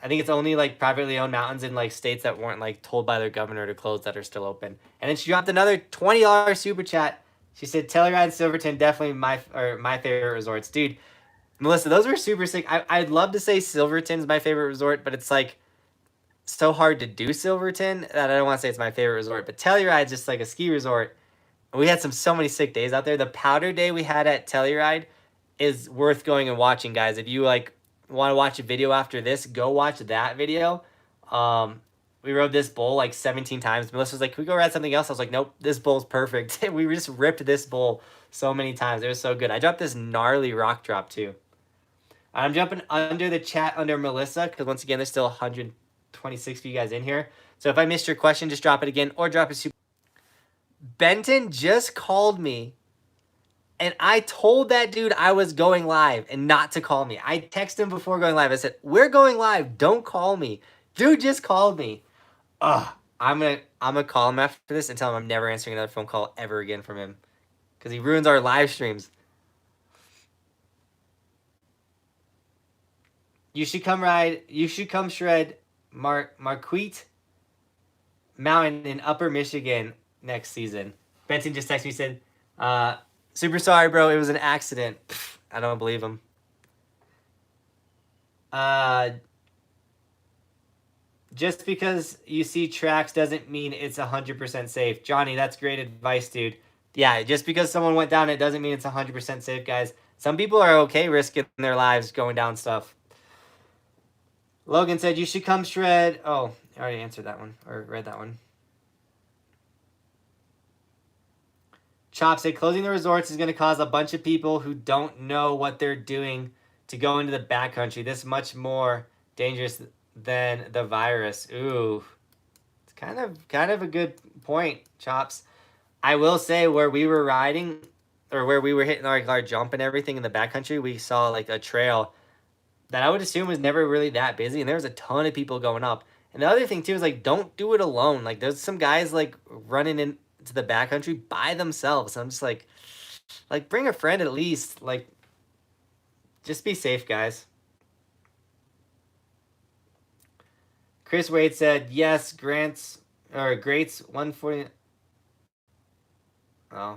I think it's only like privately owned mountains in like states that weren't like told by their governor to close that are still open. And then she dropped another $20 super chat. She said, Telluride and Silverton, definitely my favorite resorts. Dude, Melissa, those were super sick. I'd love to say Silverton's my favorite resort, but it's like so hard to do Silverton that I don't want to say it's my favorite resort. But Telluride's just like a ski resort. We had so many sick days out there. The powder day we had at Telluride is worth going and watching, guys. If you like want to watch a video after this, go watch that video. We rode this bowl like 17 times. Melissa was like, can we go ride something else? I was like, nope, this bowl's perfect. We just ripped this bowl so many times. It was so good. I dropped this gnarly rock drop too. I'm jumping under the chat under Melissa because once again, there's still 126 of you guys in here. So if I missed your question, just drop it again or drop a super. Benton just called me and I told that dude I was going live and not to call me. I texted him before going live. I said, we're going live. Don't call me. Dude just called me. Ugh. I'm gonna call him after this and tell him I'm never answering another phone call ever again from him. Because he ruins our live streams. You should come ride. You should come shred Marquette Mountain in Upper Michigan. next season. Benton just texted me, said, super sorry, bro. It was an accident. Pfft, I don't believe him. Just because you see tracks doesn't mean it's 100% safe. Johnny, that's great advice, dude. Yeah, just because someone went down, it doesn't mean it's 100% safe, guys. Some people are okay risking their lives going down stuff. Logan said, you should come shred. Oh, I already answered that one, or read that one. Chop said, closing the resorts is going to cause a bunch of people who don't know what they're doing to go into the backcountry. This is much more dangerous than the virus. Ooh, it's kind of a good point, Chops. I will say where we were riding, or where we were hitting our jump and everything in the backcountry, we saw like a trail that I would assume was never really that busy, and there was a ton of people going up. And the other thing too is like, don't do it alone. Like there's some guys like running into the backcountry by themselves. I'm just like bring a friend at least. Like, just be safe, guys. Chris Wade said, yes, Greats 140. Oh, I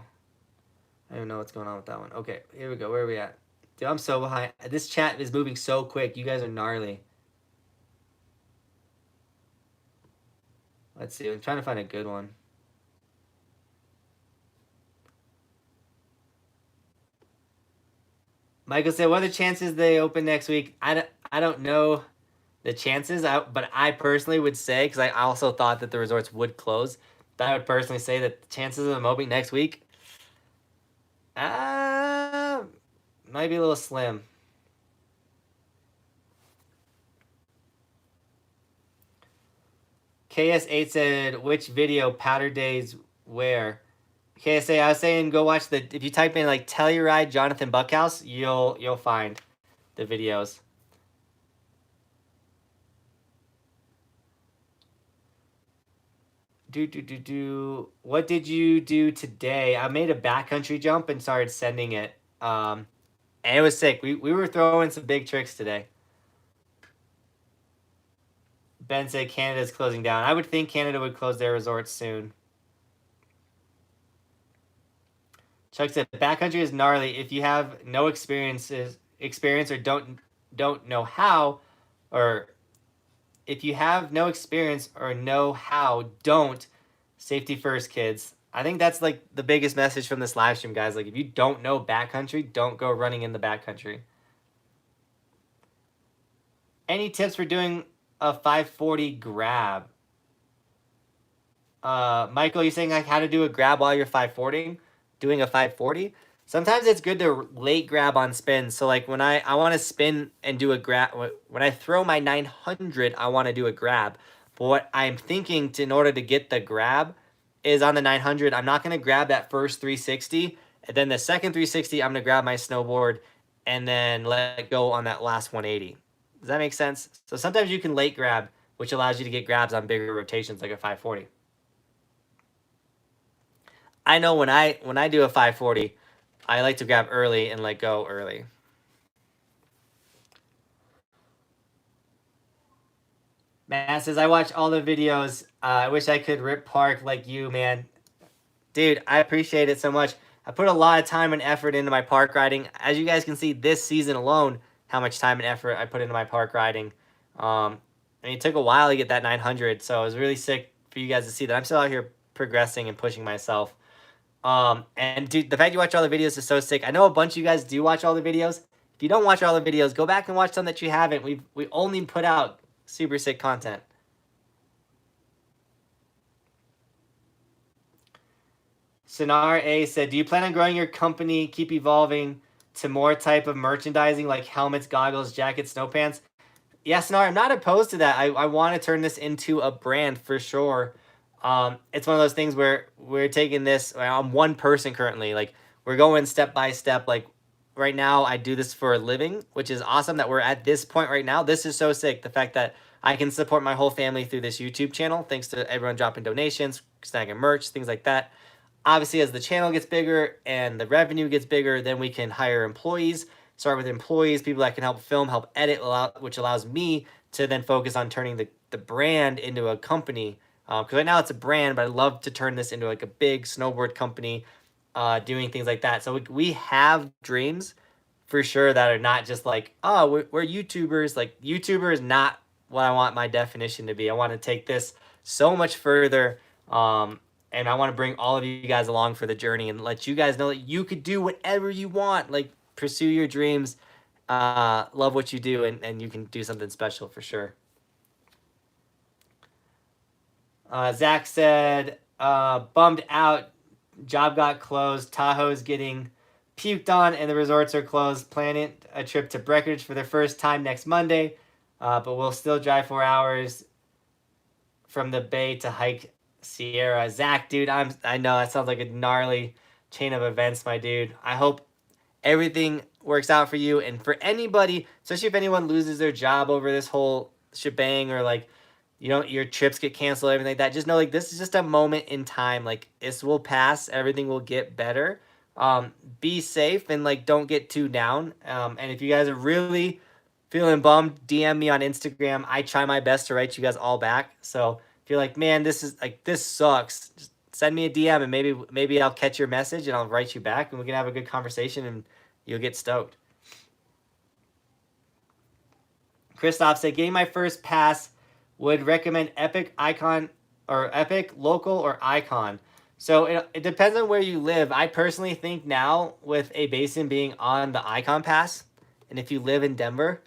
don't even know what's going on with that one. Okay, here we go. Where are we at? Dude, I'm so behind. This chat is moving so quick. You guys are gnarly. Let's see. I'm trying to find a good one. Michael said, what are the chances they open next week? I don't know the chances, but I personally would say, because I also thought that the resorts would close, but I would personally say that the chances of them opening next week might be a little slim. KS8 said, which video, Powder Days, where? KSA, I was saying go watch the, if you type in like Telluride Johnathan Buckhouse, you'll find the videos. What did you do today? I made a backcountry jump and started sending it. And it was sick. We were throwing some big tricks today. Ben said Canada's closing down. I would think Canada would close their resorts soon. Chuck said backcountry is gnarly. If you have no experience or don't know how, or if you have no experience or know how, don't. Safety first, kids. I think that's like the biggest message from this live stream, guys. Like, if you don't know backcountry, don't go running in the backcountry. Any tips for doing a 540 grab? Michael, you're saying like how to do a grab while you're 540? Doing a 540? Sometimes it's good to late grab on spins. So like when I want to spin and do a grab, when I throw my 900, I want to do a grab. But what I'm thinking in order to get the grab is on the 900, I'm not going to grab that first 360. And then the second 360, I'm going to grab my snowboard and then let it go on that last 180. Does that make sense? So sometimes you can late grab, which allows you to get grabs on bigger rotations like a 540. I know when I do a 540, I like to grab early and let go early. Matt says, I watch all the videos. I wish I could rip park like you, man. Dude, I appreciate it so much. I put a lot of time and effort into my park riding. As you guys can see this season alone, how much time and effort I put into my park riding. And it took a while to get that 900, so it was really sick for you guys to see that I'm still out here progressing and pushing myself. And dude, the fact you watch all the videos is so sick. I know a bunch of you guys do watch all the videos. If you don't watch all the videos, go back and watch some that you haven't. We only put out super sick content. Sinar A said, do you plan on growing your company, keep evolving to more type of merchandising like helmets, goggles, jackets, snow pants? Yeah, Sinar, I'm not opposed to that. I want to turn this into a brand for sure. It's one of those things where we're taking this, I'm one person currently, like we're going step by step. Like right now I do this for a living, which is awesome that we're at this point right now. This is so sick. The fact that I can support my whole family through this YouTube channel, thanks to everyone dropping donations, snagging merch, things like that. Obviously, as the channel gets bigger and the revenue gets bigger, then we can hire employees, start with employees, people that can help film, help edit, which allows me to then focus on turning the brand into a company. Because right now it's a brand, but I'd love to turn this into like a big snowboard company, doing things like that. So we have dreams for sure that are not just like, oh, we're YouTubers. Like, YouTuber is not what I want my definition to be. I want to take this so much further. And I want to bring all of you guys along for the journey and let you guys know that you could do whatever you want. Like, pursue your dreams, love what you do, and you can do something special for sure. Zach said, bummed out. Job got closed. Tahoe's getting puked on and the resorts are closed. Planning a trip to Breckenridge for their first time next Monday. But we'll still drive 4 hours from the bay to hike Sierra. Zach, dude, I know that sounds like a gnarly chain of events, my dude. I hope everything works out for you and for anybody, especially if anyone loses their job over this whole shebang, or like, your trips get canceled, everything like that. Just know, like, this is just a moment in time. Like, this will pass. Everything will get better. Be safe and, like, don't get too down. And if you guys are really feeling bummed, DM me on Instagram. I try my best to write you guys all back. So if you're like, man, this sucks, just send me a DM and maybe I'll catch your message and I'll write you back and we can have a good conversation and you'll get stoked. Christoph said, getting my first pass, would recommend Epic, Icon, or Epic, Local, or Icon. So it depends on where you live. I personally think now with a basin being on the Icon Pass, and if you live in Denver,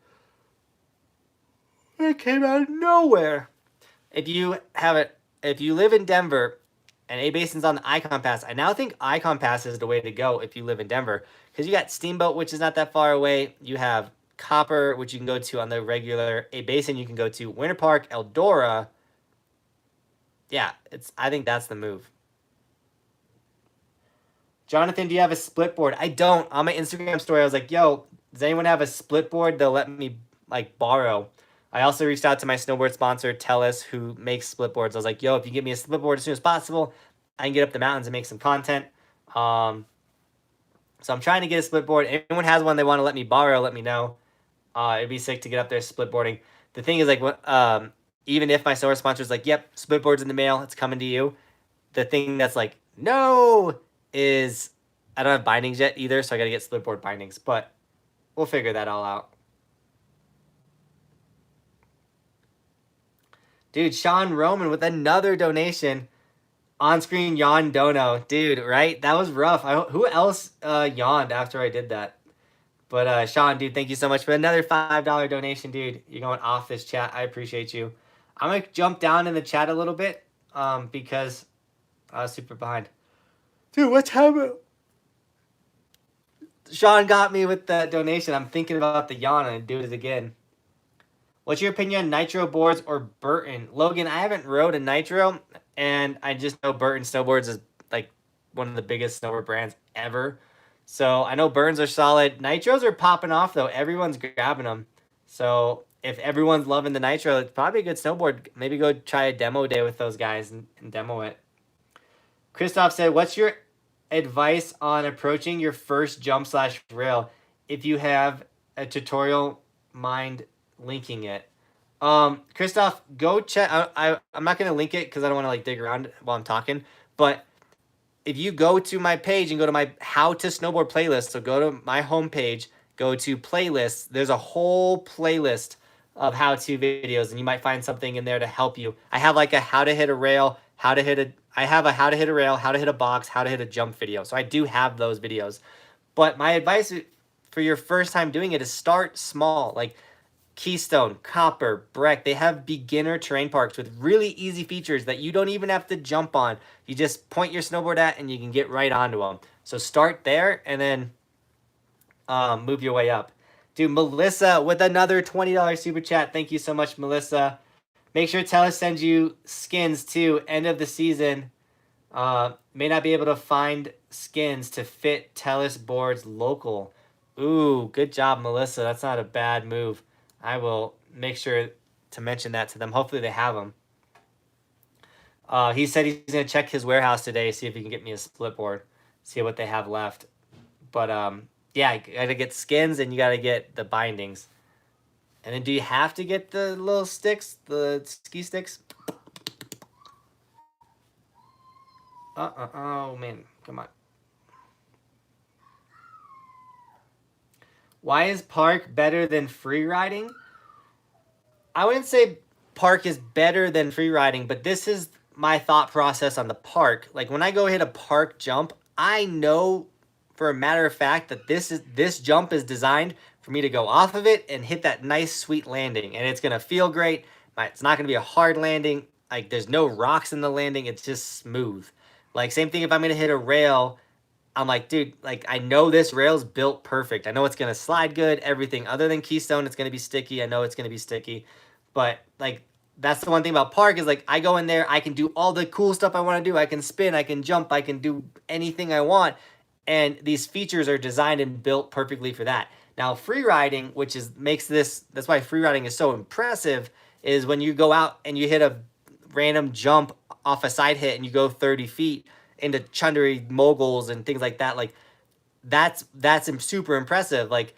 it came out of nowhere. If you live in Denver and a basin's on the Icon Pass, I now think Icon Pass is the way to go if you live in Denver, because you got Steamboat, which is not that far away. You have Copper, which you can go to on the regular a basin. You can go to Winter Park, Eldora. Yeah, I think that's the move. Jonathan, do you have a split board? I don't. On my Instagram story, I was like, yo, does anyone have a split board they'll let me like borrow? I also reached out to my snowboard sponsor, Tellus, who makes split boards. I was like, yo, if you give me a split board as soon as possible, I can get up the mountains and make some content. So I'm trying to get a split board. If anyone has one they want to let me borrow, let me know. It'd be sick to get up there split boarding. The thing is, like, even if my snowboard sponsor is like, yep, split board's in the mail, it's coming to you. The thing that's like, no, is I don't have bindings yet either, so I got to get split board bindings. But we'll figure that all out. Dude, Sean Roman with another donation. On-screen yawn dono. Dude, right? That was rough. Who else yawned after I did that? But Sean, dude, thank you so much for another $5 donation, dude. You're going off this chat. I appreciate you. I'm going to jump down in the chat a little bit because I was super behind. Dude, what's happening? Sean got me with the donation. I'm thinking about the yawn and do it again. What's your opinion on Nitro boards or Burton? Logan, I haven't rode a Nitro, and I just know Burton Snowboards is like one of the biggest snowboard brands ever. So I know Burns are solid. Nitros are popping off, though. Everyone's grabbing them. So if everyone's loving the Nitro, it's probably a good snowboard. Maybe go try a demo day with those guys and demo it. Christoph said, what's your advice on approaching your first jump/rail if you have a tutorial, mind linking it? Christoph, go check. I'm not going to link it because I don't want to like dig around while I'm talking. But if you go to my page and go to my How to Snowboard playlist, so go to my homepage, go to playlists, there's a whole playlist of how-to videos, and you might find something in there to help you. I have like a how to hit a rail, I have a how to hit a rail, how to hit a box, how to hit a jump video. So I do have those videos. But my advice for your first time doing it is start small. Like Keystone, Copper, Breck, they have beginner terrain parks with really easy features that you don't even have to jump on. You just point your snowboard at and you can get right onto them. So start there and then move your way up. Dude, Melissa with another $20 super chat. Thank you so much, Melissa. Make sure Tellus sends you skins too. End of the season. May not be able to find skins to fit Tellus boards local. Ooh, good job, Melissa. That's not a bad move. I will make sure to mention that to them. Hopefully they have them. He said he's going to check his warehouse today, see if he can get me a split board, see what they have left. But, yeah, you got to get skins and you got to get the bindings. And then do you have to get the little sticks, the ski sticks? Oh man, come on. Why is park better than free riding? I wouldn't say park is better than free riding, but this is my thought process on the park. Like when I go hit a park jump, I know for a matter of fact that this jump is designed for me to go off of it and hit that nice sweet landing, and it's gonna feel great. It's not gonna be a hard landing. Like there's no rocks in the landing. It's just smooth. Like same thing if I'm gonna hit a rail. I'm like, dude, like I know this rail's built perfect. I know it's gonna slide good. Everything other than Keystone, it's gonna be sticky. I know it's gonna be sticky, but like that's the one thing about park is like I go in there, I can do all the cool stuff I want to do. I can spin, I can jump, I can do anything I want, and these features are designed and built perfectly for that. Now free riding, which is makes this that's why free riding is so impressive, is when you go out and you hit a random jump off a side hit and you go 30 feet into chundry moguls and things like that. Like that's super impressive. Like,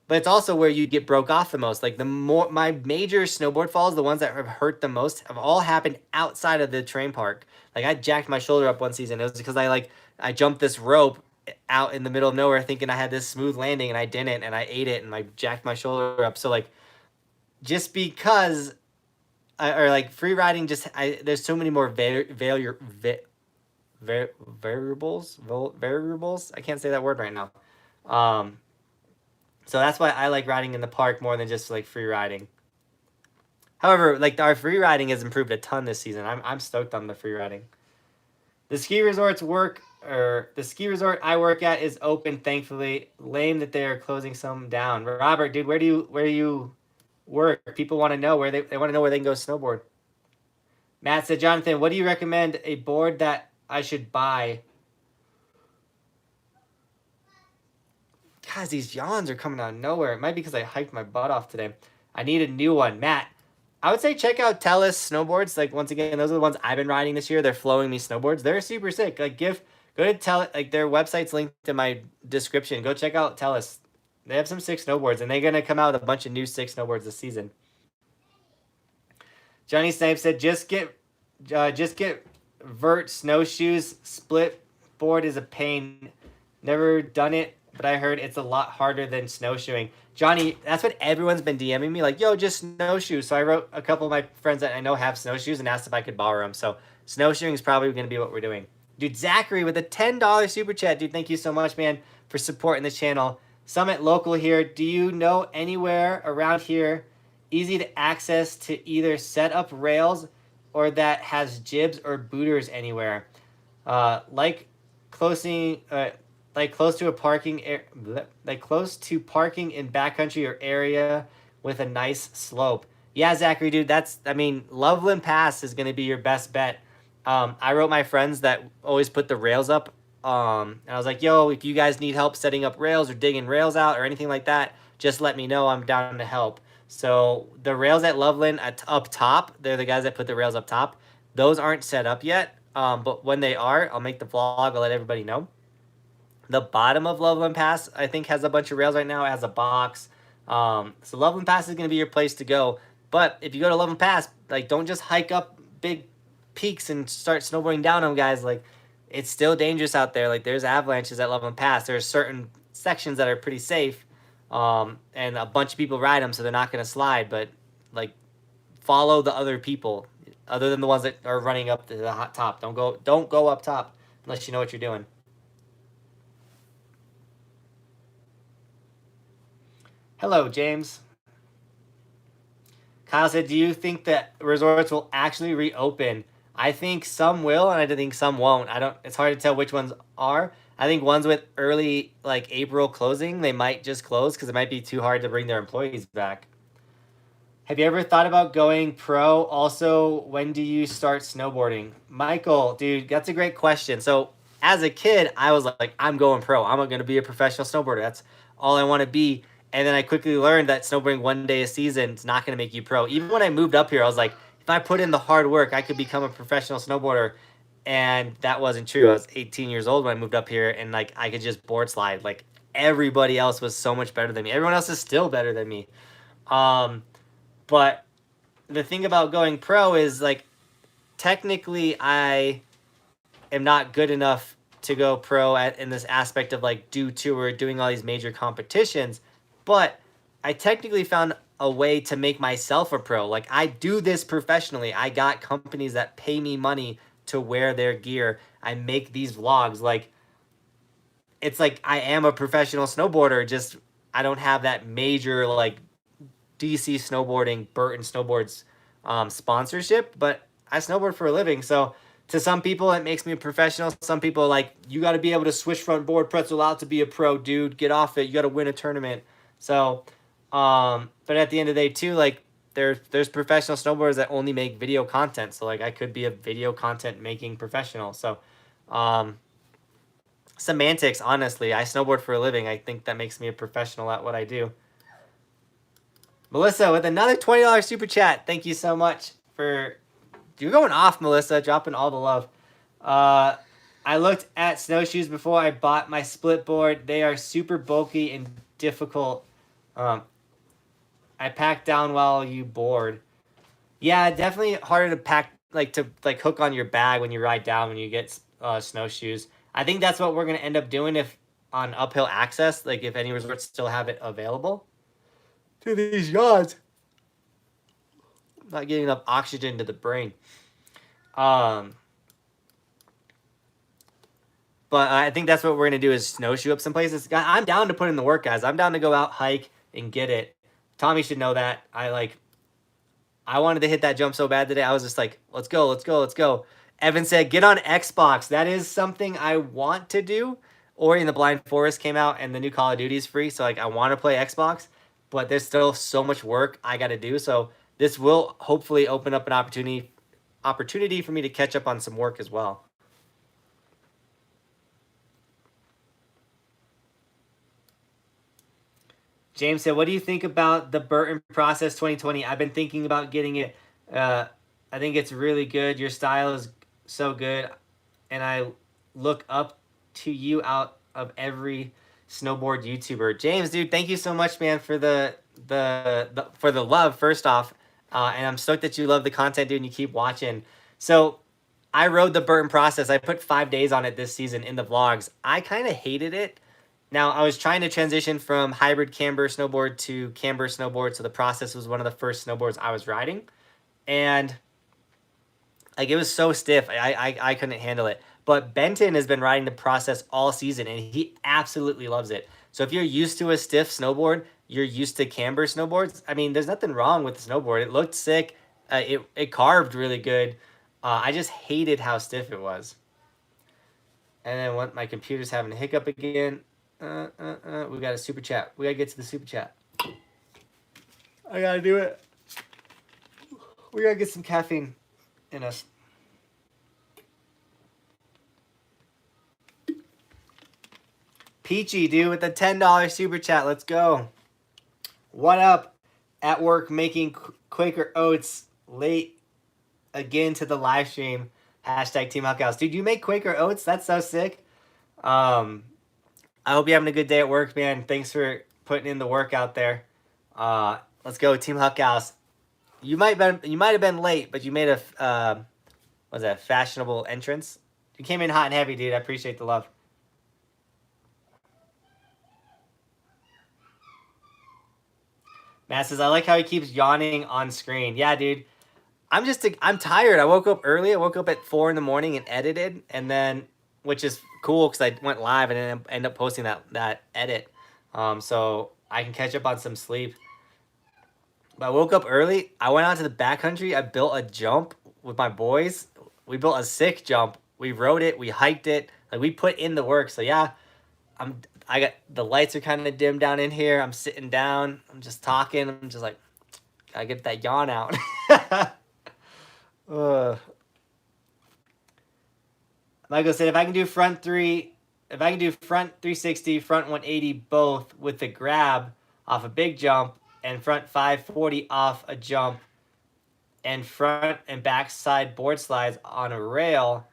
but it's also where you get broke off the most. Like my major snowboard falls, the ones that have hurt the most, have all happened outside of the terrain park. Like I jacked my shoulder up one season. It was because I jumped this rope out in the middle of nowhere thinking I had this smooth landing and I didn't, and I ate it and I jacked my shoulder up. So like just because or like free riding, there's so many more variables. I can't say that word right now. Um, so that's why I like riding in the park more than just like free riding. However, like our free riding has improved a ton this season. I'm stoked on the free riding. The ski resorts the ski resort I work at is open, thankfully. Lame that they are closing some down. Robert, dude, where do you work? People want to know where they want to know where they can go snowboard. Matt said, Jonathan, what do you recommend a board that I should buy? Guys, these yawns are coming out of nowhere. It might be because I hiked my butt off today. I need a new one. Matt, I would say check out Tellus snowboards. Like, once again, those are the ones I've been riding this year. They're flowing me snowboards. They're super sick. Like, go to Tellus. Like, their website's linked in my description. Go check out Tellus. They have some sick snowboards, and they're going to come out with a bunch of new sick snowboards this season. Johnny Snipes said, just get vert snowshoes. Split board is a pain. Never done it, but I heard it's a lot harder than snowshoeing. Johnny, that's what everyone's been DMing me, like, yo, just snowshoes. So I wrote a couple of my friends that I know have snowshoes and asked if I could borrow them. So snowshoeing is probably going to be what we're doing. Dude, Zachary with a $10 super chat. Dude, thank you so much, man, for supporting the channel. Summit local here. Do you know anywhere around here easy to access to either set up rails or that has jibs or booters anywhere? Like close to parking in backcountry or area with a nice slope. Yeah, Zachary, dude, Loveland Pass is going to be your best bet. I wrote my friends that always put the rails up. And I was like, yo, if you guys need help setting up rails or digging rails out or anything like that, just let me know. I'm down to help. So the rails at Loveland up top, they're the guys that put the rails up top. Those aren't set up yet. But when they are, I'll make the vlog. I'll let everybody know. The bottom of Loveland Pass, I think, has a bunch of rails right now. It has a box. So Loveland Pass is going to be your place to go. But if you go to Loveland Pass, like, don't just hike up big peaks and start snowboarding down them, guys. Like, it's still dangerous out there. Like, there's avalanches at Loveland Pass. There's certain sections that are pretty safe. And a bunch of people ride them, so they're not going to slide. But, like, follow the other people, other than the ones that are running up to the hot top. Don't go up top unless you know what you're doing. Hello, James. Kyle said, do you think that resorts will actually reopen? I think some will, and I think some won't. It's hard to tell which ones are. I think ones with early, like, April closing, they might just close because it might be too hard to bring their employees back. Have you ever thought about going pro? Also, when do you start snowboarding? Michael, dude, that's a great question. So as a kid, I was like, I'm going pro. I'm going to be a professional snowboarder. That's all I want to be. And then I quickly learned that snowboarding one day a season is not going to make you pro. Even when I moved up here, I was like, if I put in the hard work, I could become a professional snowboarder. And that wasn't true. I was 18 years old when I moved up here, and like I could just board slide. Like everybody else was so much better than me. Everyone else is still better than me. But the thing about going pro is, like, technically am not good enough to go pro in this aspect of like do tour, doing all these major competitions, but I technically found a way to make myself a pro. Like I do this professionally. I got companies that pay me money to wear their gear. I make these vlogs. Like it's like I am a professional snowboarder, just I don't have that major like DC Snowboarding, Benton Snowboards sponsorship, but I snowboard for a living. So to some people, it makes me a professional. Some people are like, you got to be able to switch front board pretzel out to be a pro, dude. Get off it. You got to win a tournament. So, but at the end of the day, too, like there's professional snowboarders that only make video content. So like I could be a video content making professional. So, semantics, honestly. I snowboard for a living. I think that makes me a professional at what I do. Melissa with another $20 super chat. Thank you so much for... You're going off, Melissa. Dropping all the love. I looked at snowshoes before I bought my split board. They are super bulky and difficult. I pack down while you board. Yeah, definitely harder to pack, like to hook on your bag when you ride down when you get snowshoes. I think that's what we're going to end up doing if on uphill access, like if any resorts still have it available. To these yards. Not getting enough oxygen to the brain. But I think that's what we're going to do is snowshoe up some places. I'm down to put in the work, guys. I'm down to go out, hike, and get it. Tomie should know that. I wanted to hit that jump so bad today. I was just like, let's go, let's go, let's go. Evan said, get on Xbox. That is something I want to do. Ori and the Blind Forest came out, and the new Call of Duty is free. So, like, I want to play Xbox. But there's still so much work I got to do. So this will hopefully open up an opportunity for me to catch up on some work as well. James said, what do you think about the Benton Process 2020? I've been thinking about getting it. I think it's really good. Your style is so good. And I look up to you out of every snowboard YouTuber. James, dude, thank you so much, man, for the love, first off. And I'm stoked that you love the content, dude, and you keep watching. So I rode the Benton Process. I put 5 days on it this season in the vlogs. I kind of hated it. Now, I was trying to transition from hybrid camber snowboard to camber snowboard, so the Process was one of the first snowboards I was riding. And like it was so stiff, I couldn't handle it. But Benton has been riding the Process all season, and he absolutely loves it. So if you're used to a stiff snowboard, you're used to camber snowboards, I mean, there's nothing wrong with the snowboard. It looked sick. It carved really good. I just hated how stiff it was. And then when my computer's having a hiccup again. We got a super chat. We got to get to the super chat. I got to do it. We got to get some caffeine in us. Peachy, dude, with the $10 super chat. Let's go. What up? At work making Quaker Oats late again to the live stream. Hashtag Team Huckhouse. Dude, you make Quaker Oats? That's so sick. I hope you're having a good day at work, man. Thanks for putting in the work out there. Let's go, Team Huckhouse. You might have been late, but you made a was that fashionable entrance? You came in hot and heavy, dude. I appreciate the love. Matt says, I like how he keeps yawning on screen. Yeah, dude. I'm tired. I woke up early. I woke up at 4 in the morning and edited, and then, which is cool because I went live and then end up posting that edit. So I can catch up on some sleep. But I woke up early. I went out to the backcountry. I built a jump with my boys. We built a sick jump. We rode it. We hiked it. Like, we put in the work. So yeah, I got the lights are kind of dim down in here. I'm sitting down. I'm just talking. I'm just like, gotta get that yawn out. Michael said, if I can do front 360, front 180 both with the grab off a big jump and front 540 off a jump and front and back side board slides on a rail,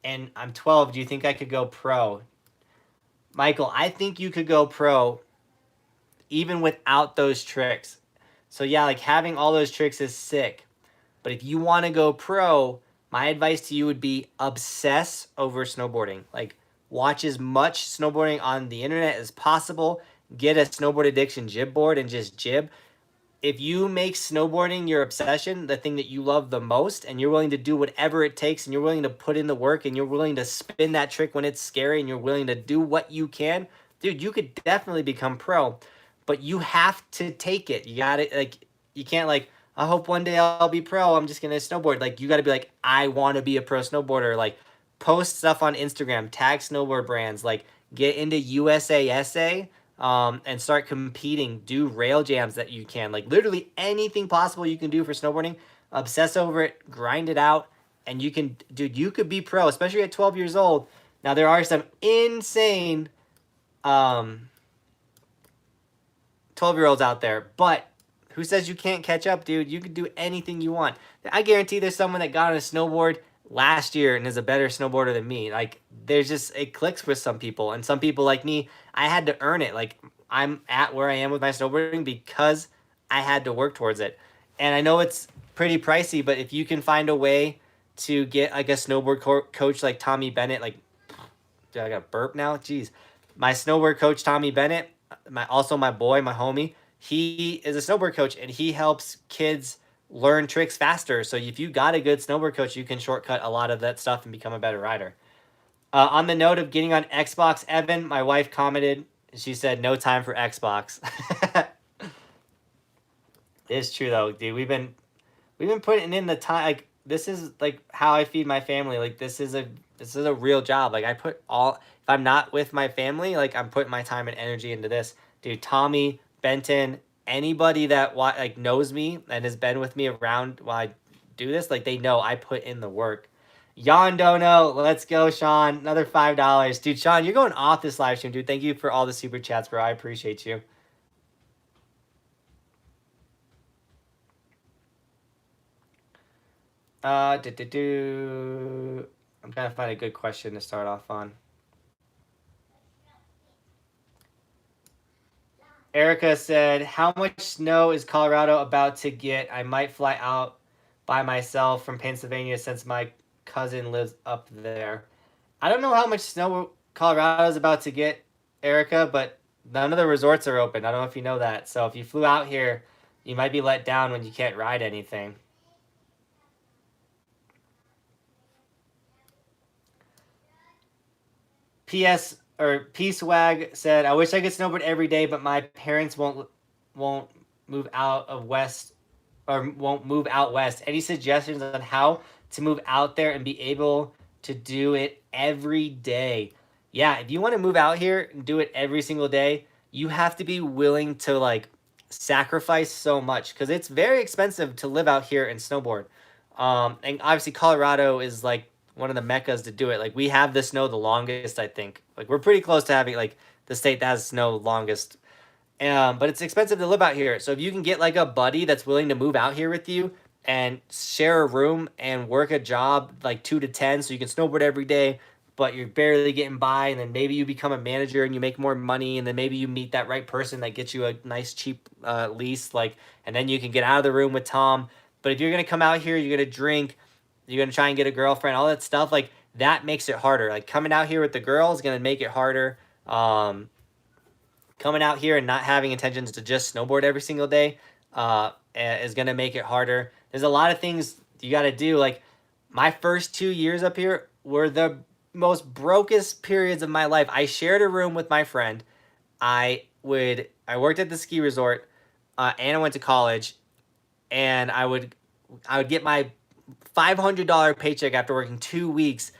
and I'm 12, do you think I could go pro? Michael, I think you could go pro even without those tricks. So yeah, like having all those tricks is sick. But if you want to go pro, my advice to you would be obsess over snowboarding. Like, watch as much snowboarding on the internet as possible. Get a snowboard addiction jib board and just jib. If you make snowboarding your obsession, the thing that you love the most, and you're willing to do whatever it takes, and you're willing to put in the work, and you're willing to spin that trick when it's scary, and you're willing to do what you can, dude, you could definitely become pro. But you have to take it. You got it. Like, you can't like, I hope one day I'll be pro. I'm just gonna snowboard. Like, you got to be like, I want to be a pro snowboarder. Like, post stuff on Instagram, tag snowboard brands, like get into USASA, and start competing. Do rail jams that you can, like literally anything possible you can do for snowboarding. Obsess over it, grind it out, and you can, dude, you could be pro, especially at 12 years old. Now there are some insane 12-year-olds out there, but who says you can't catch up, dude? You can do anything you want. I guarantee there's someone that got on a snowboard last year and is a better snowboarder than me. Like, there's just, it clicks with some people, and some people like me, I had to earn it. Like, I'm at where I am with my snowboarding because I had to work towards it. And I know it's pretty pricey, but if you can find a way to get like a snowboard coach like Tomie Bennett, like, dude, I got a burp now. Jeez, my snowboard coach Tomie Bennett, also my boy, my homie, he is a snowboard coach, and he helps kids learn tricks faster. So if you got a good snowboard coach, you can shortcut a lot of that stuff and become a better rider. On the note of getting on Xbox, Evan, my wife commented, she said, no time for Xbox. It's true though, dude. We've been putting in the time. Like, this is like how I feed my family. Like, this is a real job. Like, I put all, if I'm not with my family, like, I'm putting my time and energy into this. Dude, Tomie, Benton, anybody that like knows me and has been with me around while I do this, like, they know I put in the work. Yon Dono, let's go, Sean. Another $5. Dude, Sean, you're going off this live stream, dude. Thank you for all the super chats, bro. I appreciate you. I'm trying to find a good question to start off on. Erica said, how much snow is Colorado about to get? I might fly out by myself from Pennsylvania since my cousin lives up there. I don't know how much snow Colorado is about to get, Erica, but none of the resorts are open. I don't know if you know that. So if you flew out here, you might be let down when you can't ride anything. P.S. or P-Swag said, I wish I could snowboard every day, but my parents won't move out of west, or won't move out west. Any suggestions on how to move out there and be able to do it every day? Yeah, if you want to move out here and do it every single day, you have to be willing to like sacrifice so much, because it's very expensive to live out here and snowboard. And obviously Colorado is like one of the meccas to do it. Like, we have the snow the longest, I think. Like, we're pretty close to having like the state that has snow longest. But it's expensive to live out here. So if you can get like a buddy that's willing to move out here with you and share a room and work a job like 2 to 10, so you can snowboard every day, but you're barely getting by, and then maybe you become a manager and you make more money, and then maybe you meet that right person that gets you a nice cheap lease, like, and then you can get out of the room with Tom. But if you're gonna come out here, you're gonna drink, you're going to try and get a girlfriend, all that stuff, like, that makes it harder. Like, coming out here with the girl is going to make it harder. Coming out here and not having intentions to just snowboard every single day is going to make it harder. There's a lot of things you got to do. Like, my first 2 years up here were the most brokest periods of my life. I shared a room with my friend. I worked at the ski resort, and I went to college, and I would get my $500 paycheck after working 2 weeks,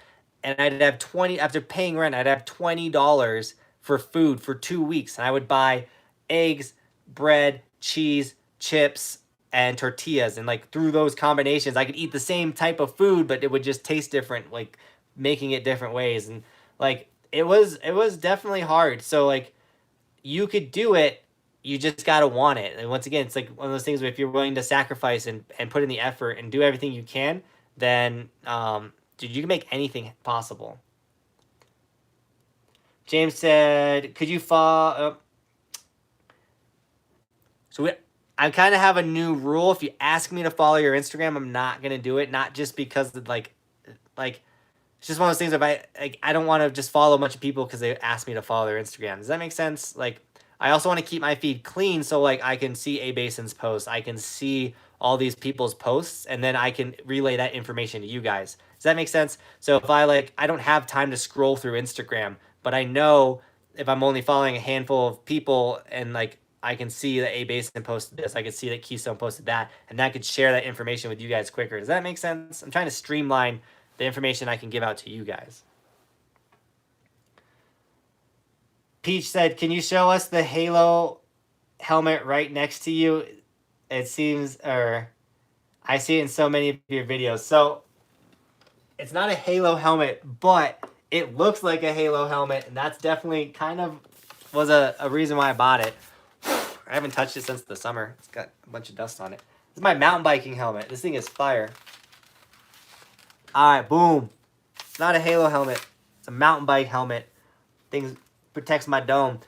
and I'd have after paying rent, I'd have $20 for food for 2 weeks, and I would buy eggs, bread, cheese, chips, and tortillas, and like through those combinations I could eat the same type of food, but it would just taste different, like making it different ways. And like it was definitely hard. So like, you could do it, you just got to want it. And once again, it's like one of those things where if you're willing to sacrifice and put in the effort and do everything you can, then dude, you can make anything possible. James said, could you follow? So I kind of have a new rule. If you ask me to follow your Instagram, I'm not going to do it. Not just because like like, it's just one of those things. If I don't want to just follow a bunch of people because they asked me to follow their Instagram. Does that make sense? Like, I also want to keep my feed clean so like I can see A Basin's posts, I can see all these people's posts, and then I can relay that information to you guys. Does that make sense? So if I don't have time to scroll through Instagram, but I know if I'm only following a handful of people and like I can see that A Basin posted this, I could see that Keystone posted that, and I could share that information with you guys quicker. Does that make sense? I'm trying to streamline the information I can give out to you guys. Peach said, can you show us the Halo helmet right next to you? It seems, or I see it in so many of your videos. So it's not a Halo helmet, but it looks like a Halo helmet, and that's definitely kind of was a reason why I bought it. I haven't touched it since the summer. It's got a bunch of dust on it. This is my mountain biking helmet. This thing is fire. All right, boom. It's not a Halo helmet. It's a mountain bike helmet. Things protects my dome.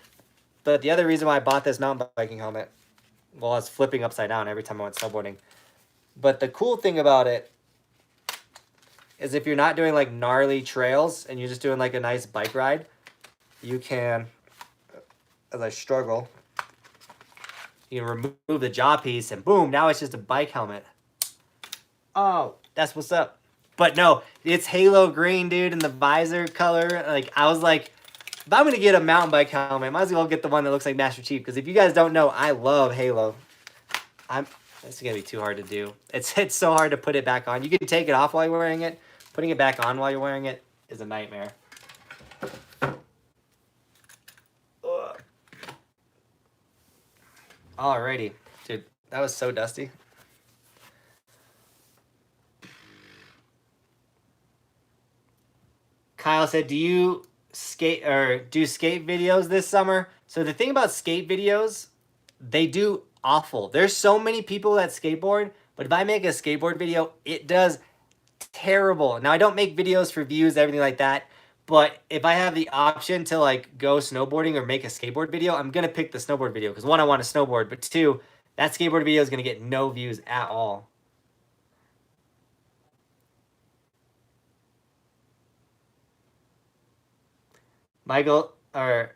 But the other reason why I bought this mountain biking helmet, well, I was flipping upside down every time I went snowboarding. But the cool thing about it is if you're not doing like gnarly trails and you're just doing like a nice bike ride, you can, as I struggle, you can remove the jaw piece and boom, now it's just a bike helmet. Oh, that's what's up. But no, it's Halo green, dude, and the visor color. Like, I was like, if I'm going to get a mountain bike helmet, I might as well get the one that looks like Master Chief. Because if you guys don't know, I love Halo. This is going to be too hard to do. It's so hard to put it back on. You can take it off while you're wearing it. Putting it back on while you're wearing it is a nightmare. Ugh. Alrighty. Dude, that was so dusty. Kyle said, do you skate videos this summer? So the thing about skate videos, they do awful. There's so many people that skateboard, but if I make a skateboard video, it does terrible. Now I don't make videos for views, everything like that, but if I have the option to like go snowboarding or make a skateboard video, I'm gonna pick the snowboard video because one, I want to snowboard, but two, that skateboard video is gonna get no views at all. Michael, or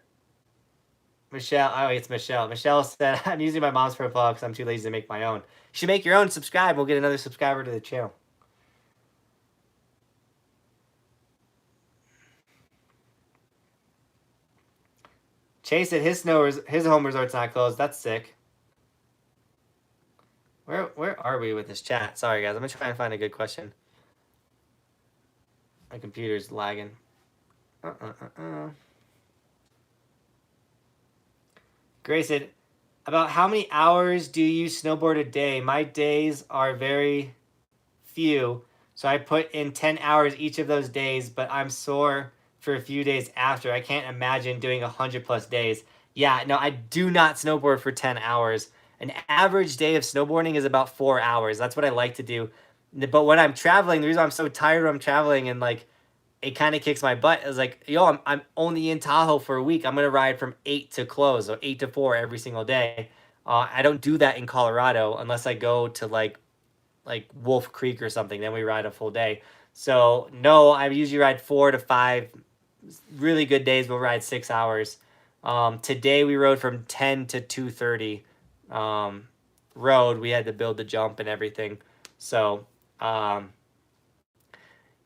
Michelle, oh, it's Michelle. Michelle said, I'm using my mom's profile because I'm too lazy to make my own. You should make your own, subscribe. We'll get another subscriber to the channel. Chase said his home resort's not closed. That's sick. Where are we with this chat? Sorry, guys. I'm going to try and find a good question. My computer's lagging. Grace said, about how many hours do you snowboard a day? My days are very few, so I put in 10 hours each of those days, but I'm sore for a few days after. I can't imagine doing 100+ days. Yeah, no, I do not snowboard for 10 hours. An average day of snowboarding is about 4 hours. That's what I like to do. But when I'm traveling, the reason I'm so tired when I'm traveling and like it kind of kicks my butt is like, yo, I'm only in Tahoe for a week. I'm gonna ride from 8 to close, so 8 to 4 every single day. I don't do that in Colorado unless I go to like Wolf Creek or something. Then we ride a full day. So no, I usually ride 4 to 5. Really good days we'll ride 6 hours. Today we rode from 10 to 2:30. Road. We had to build the jump and everything. So yeah,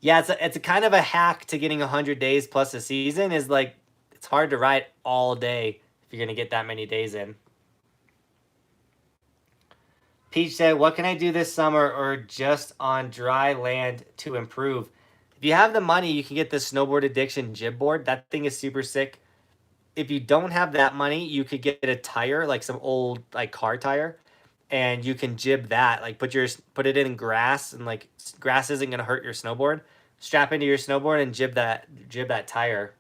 it's a kind of a hack to getting 100 days plus a season. Is like it's hard to ride all day if you're gonna get that many days in. Peach said, what can I do this summer or just on dry land to improve? If you have the money, you can get the Snowboard Addiction jib board. That thing is super sick. If you don't have that money, you could get a tire, like some old like car tire, and you can jib that. Like put it in grass, and like grass isn't gonna hurt your snowboard. Strap into your snowboard and jib that tire.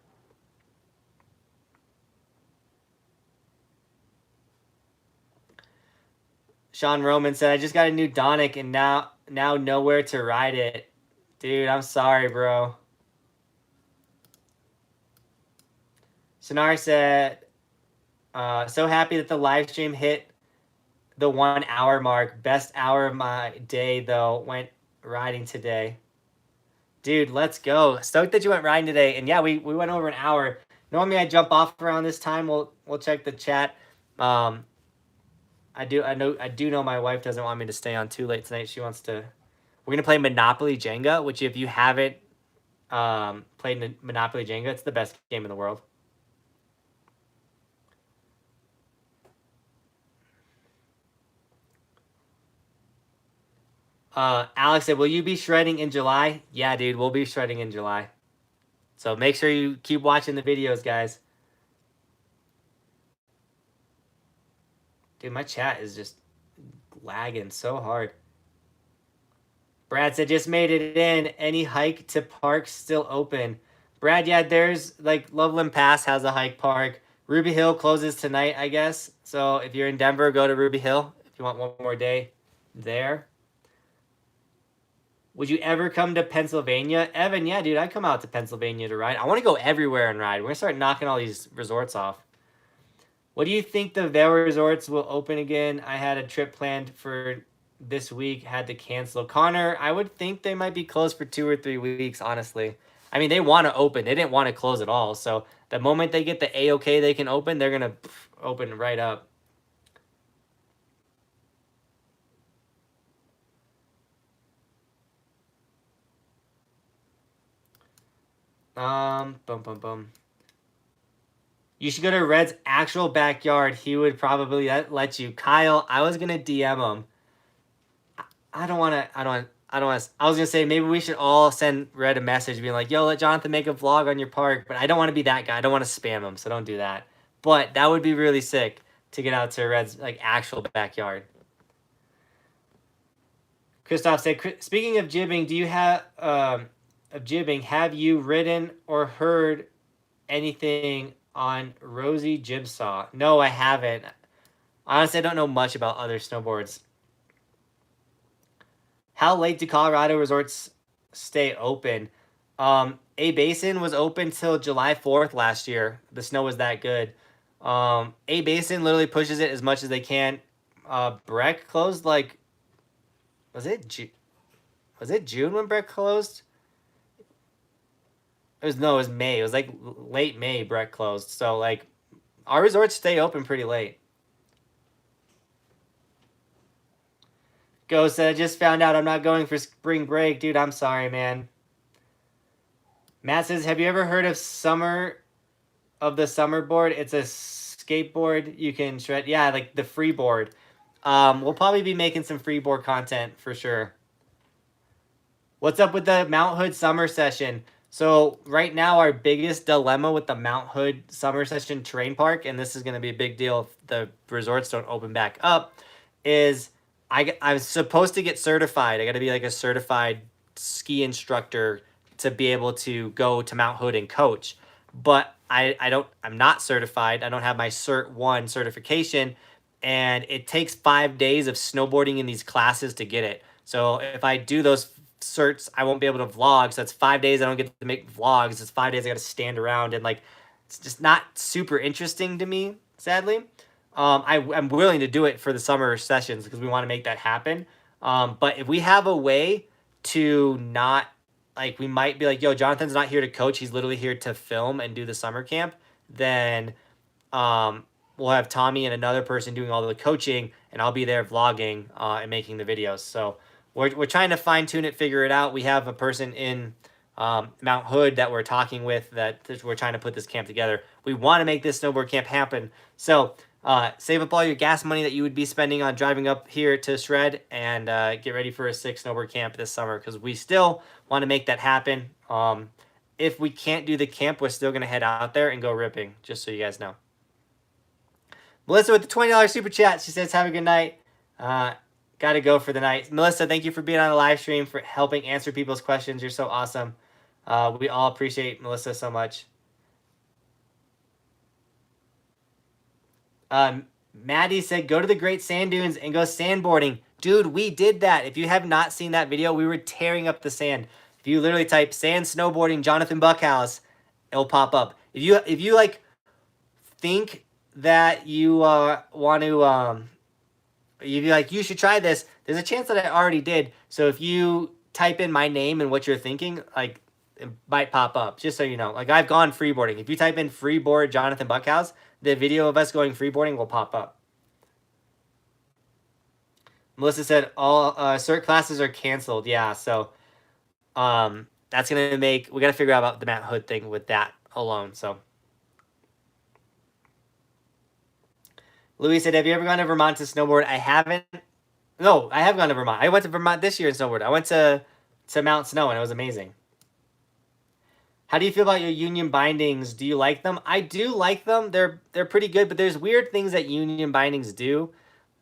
Sean Roman said, I just got a new Donic and now nowhere to ride it. Dude, I'm sorry, bro. Sonar said, so happy that the live stream hit the 1 hour mark. Best hour of my day, though. Went riding today. Dude, let's go. Stoked that you went riding today. And yeah, we went over an hour. Normally I jump off around this time. We'll check the chat. I do know my wife doesn't want me to stay on too late tonight. She wants to. We're gonna play Monopoly Jenga, which if you haven't played Monopoly Jenga, it's the best game in the world. Alex said, will you be shredding in July? Yeah, dude, we'll be shredding in July. So make sure you keep watching the videos, guys. Dude, my chat is just lagging so hard. Brad said, just made it in. Any hike to parks still open? Brad, yeah, there's like Loveland Pass has a hike park. Ruby Hill closes tonight, I guess. So if you're in Denver, go to Ruby Hill if you want one more day there. Would you ever come to Pennsylvania? Evan, yeah, dude, I'd come out to Pennsylvania to ride. I want to go everywhere and ride. We're going to start knocking all these resorts off. What do you think the Vail resorts will open again? I had a trip planned for this week, had to cancel. Connor, I would think they might be closed for 2 or 3 weeks, honestly. I mean, they want to open. They didn't want to close at all. So the moment they get the A-OK they can open, they're going to open right up. You should go to Red's actual backyard. He would probably let you. Kyle, I was gonna DM him. I was gonna say maybe we should all send Red a message being like, yo, let Johnathan make a vlog on your park. But I don't want to be that guy. I don't want to spam him, so don't do that. But that would be really sick to get out to Red's like actual backyard. Christoph said, speaking of jibbing, do you have have you ridden or heard anything on Rosie Jibsaw? No, I haven't. Honestly, I don't know much about other snowboards. How late do Colorado resorts stay open? A Basin was open till July 4th last year. The snow was that good. A Basin literally pushes it as much as they can. Breck closed like, was it June when Breck closed? It was May. It was like late May Breck closed. So like our resorts stay open pretty late. Ghost said, I just found out I'm not going for spring break. Dude, I'm sorry, man. Matt says, have you ever heard of the summer board? It's a skateboard you can shred. Yeah, like the freeboard. We'll probably be making some freeboard content for sure. What's up with the Mount Hood summer session? So right now our biggest dilemma with the Mount Hood summer session terrain park, and this is going to be a big deal if the resorts don't open back up, is I'm supposed to get certified. I got to be like a certified ski instructor to be able to go to Mount Hood and coach. But I'm not certified. I don't have my Cert 1 certification, and it takes 5 days of snowboarding in these classes to get it. So if I do those certs, I won't be able to vlog. So that's 5 days I don't get to make vlogs. It's 5 days I got to stand around, and like it's just not super interesting to me, sadly. I'm willing to do it for the summer sessions because we want to make that happen. But if we have a way to not, like, we might be like, yo, Jonathan's not here to coach. He's literally here to film and do the summer camp. Then we'll have Tomie and another person doing all the coaching, and I'll be there vlogging and making the videos. So we're trying to fine tune it, figure it out. We have a person in Mount Hood that we're talking with that we're trying to put this camp together. We want to make this snowboard camp happen. So save up all your gas money that you would be spending on driving up here to Shred and get ready for a sick snowboard camp this summer because we still want to make that happen. If we can't do the camp, we're still going to head out there and go ripping, just so you guys know. Melissa with the $20 super chat. She says, have a good night. Got to go for the night. Melissa, thank you for being on the live stream, for helping answer people's questions. You're so awesome. We all appreciate Melissa so much. Maddie said, go to the Great Sand Dunes and go sandboarding. Dude, we did that. If you have not seen that video, we were tearing up the sand. If you literally type sand snowboarding Johnathan Buckhouse, it'll pop up. If you like think that you want to, if you like, you should try this, there's a chance that I already did. So if you type in my name and what you're thinking, like, it might pop up, just so you know. Like, I've gone freeboarding. If you type in freeboard Johnathan Buckhouse, the video of us going freeboarding will pop up. Melissa said all cert classes are canceled. Yeah, so that's gonna make, we gotta figure out about the Matt Hood thing with that alone. So Louis said, have you ever gone to Vermont to snowboard? I haven't. No, I have gone to Vermont. I went to Vermont this year and snowboard. I went to Mount Snow and it was amazing. How do you feel about your union bindings? Do you like them? I do like them. They're pretty good, but there's weird things that union bindings do.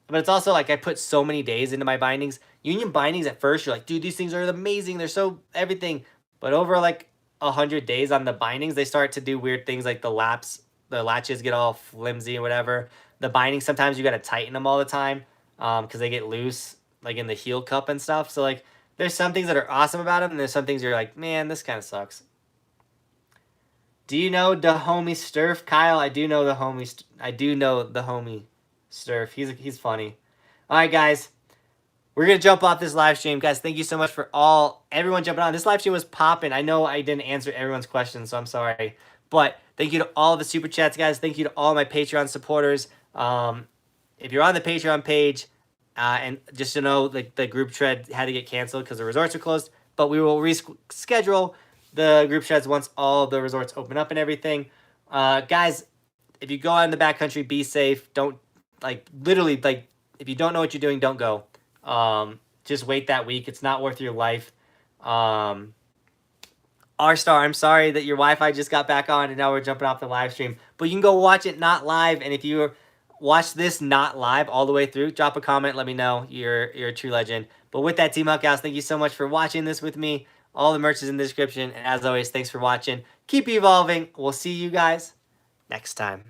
But it's also like I put so many days into my bindings. Union bindings at first, you're like, dude, these things are amazing. They're so everything. But over like 100 days on the bindings, they start to do weird things like the latches get all flimsy or whatever. The bindings, sometimes you got to tighten them all the time because they get loose, like in the heel cup and stuff. So like there's some things that are awesome about them, and there's some things you're like, man, this kind of sucks. Do you know the homie Sturf? Kyle, I do know the homie. I do know the homie Sturf. He's funny. All right, guys. We're going to jump off this live stream. Guys, thank you so much for everyone jumping on. This live stream was popping. I know I didn't answer everyone's questions, so I'm sorry. But thank you to all the super chats, guys. Thank you to all my Patreon supporters. If you're on the Patreon page, and just to know, like, the group thread had to get canceled because the resorts are closed, but we will reschedule the group threads once all the resorts open up and everything. Guys, if you go out in the backcountry, be safe. Don't, like, literally, like, if you don't know what you're doing, don't go. Just wait that week. It's not worth your life. R-Star, I'm sorry that your Wi-Fi just got back on and now we're jumping off the live stream. But you can go watch it not live. And if you watch this not live all the way through, drop a comment. Let me know. You're a true legend. But with that, Team Huckhouse, thank you so much for watching this with me. All the merch is in the description. And as always, thanks for watching. Keep evolving. We'll see you guys next time.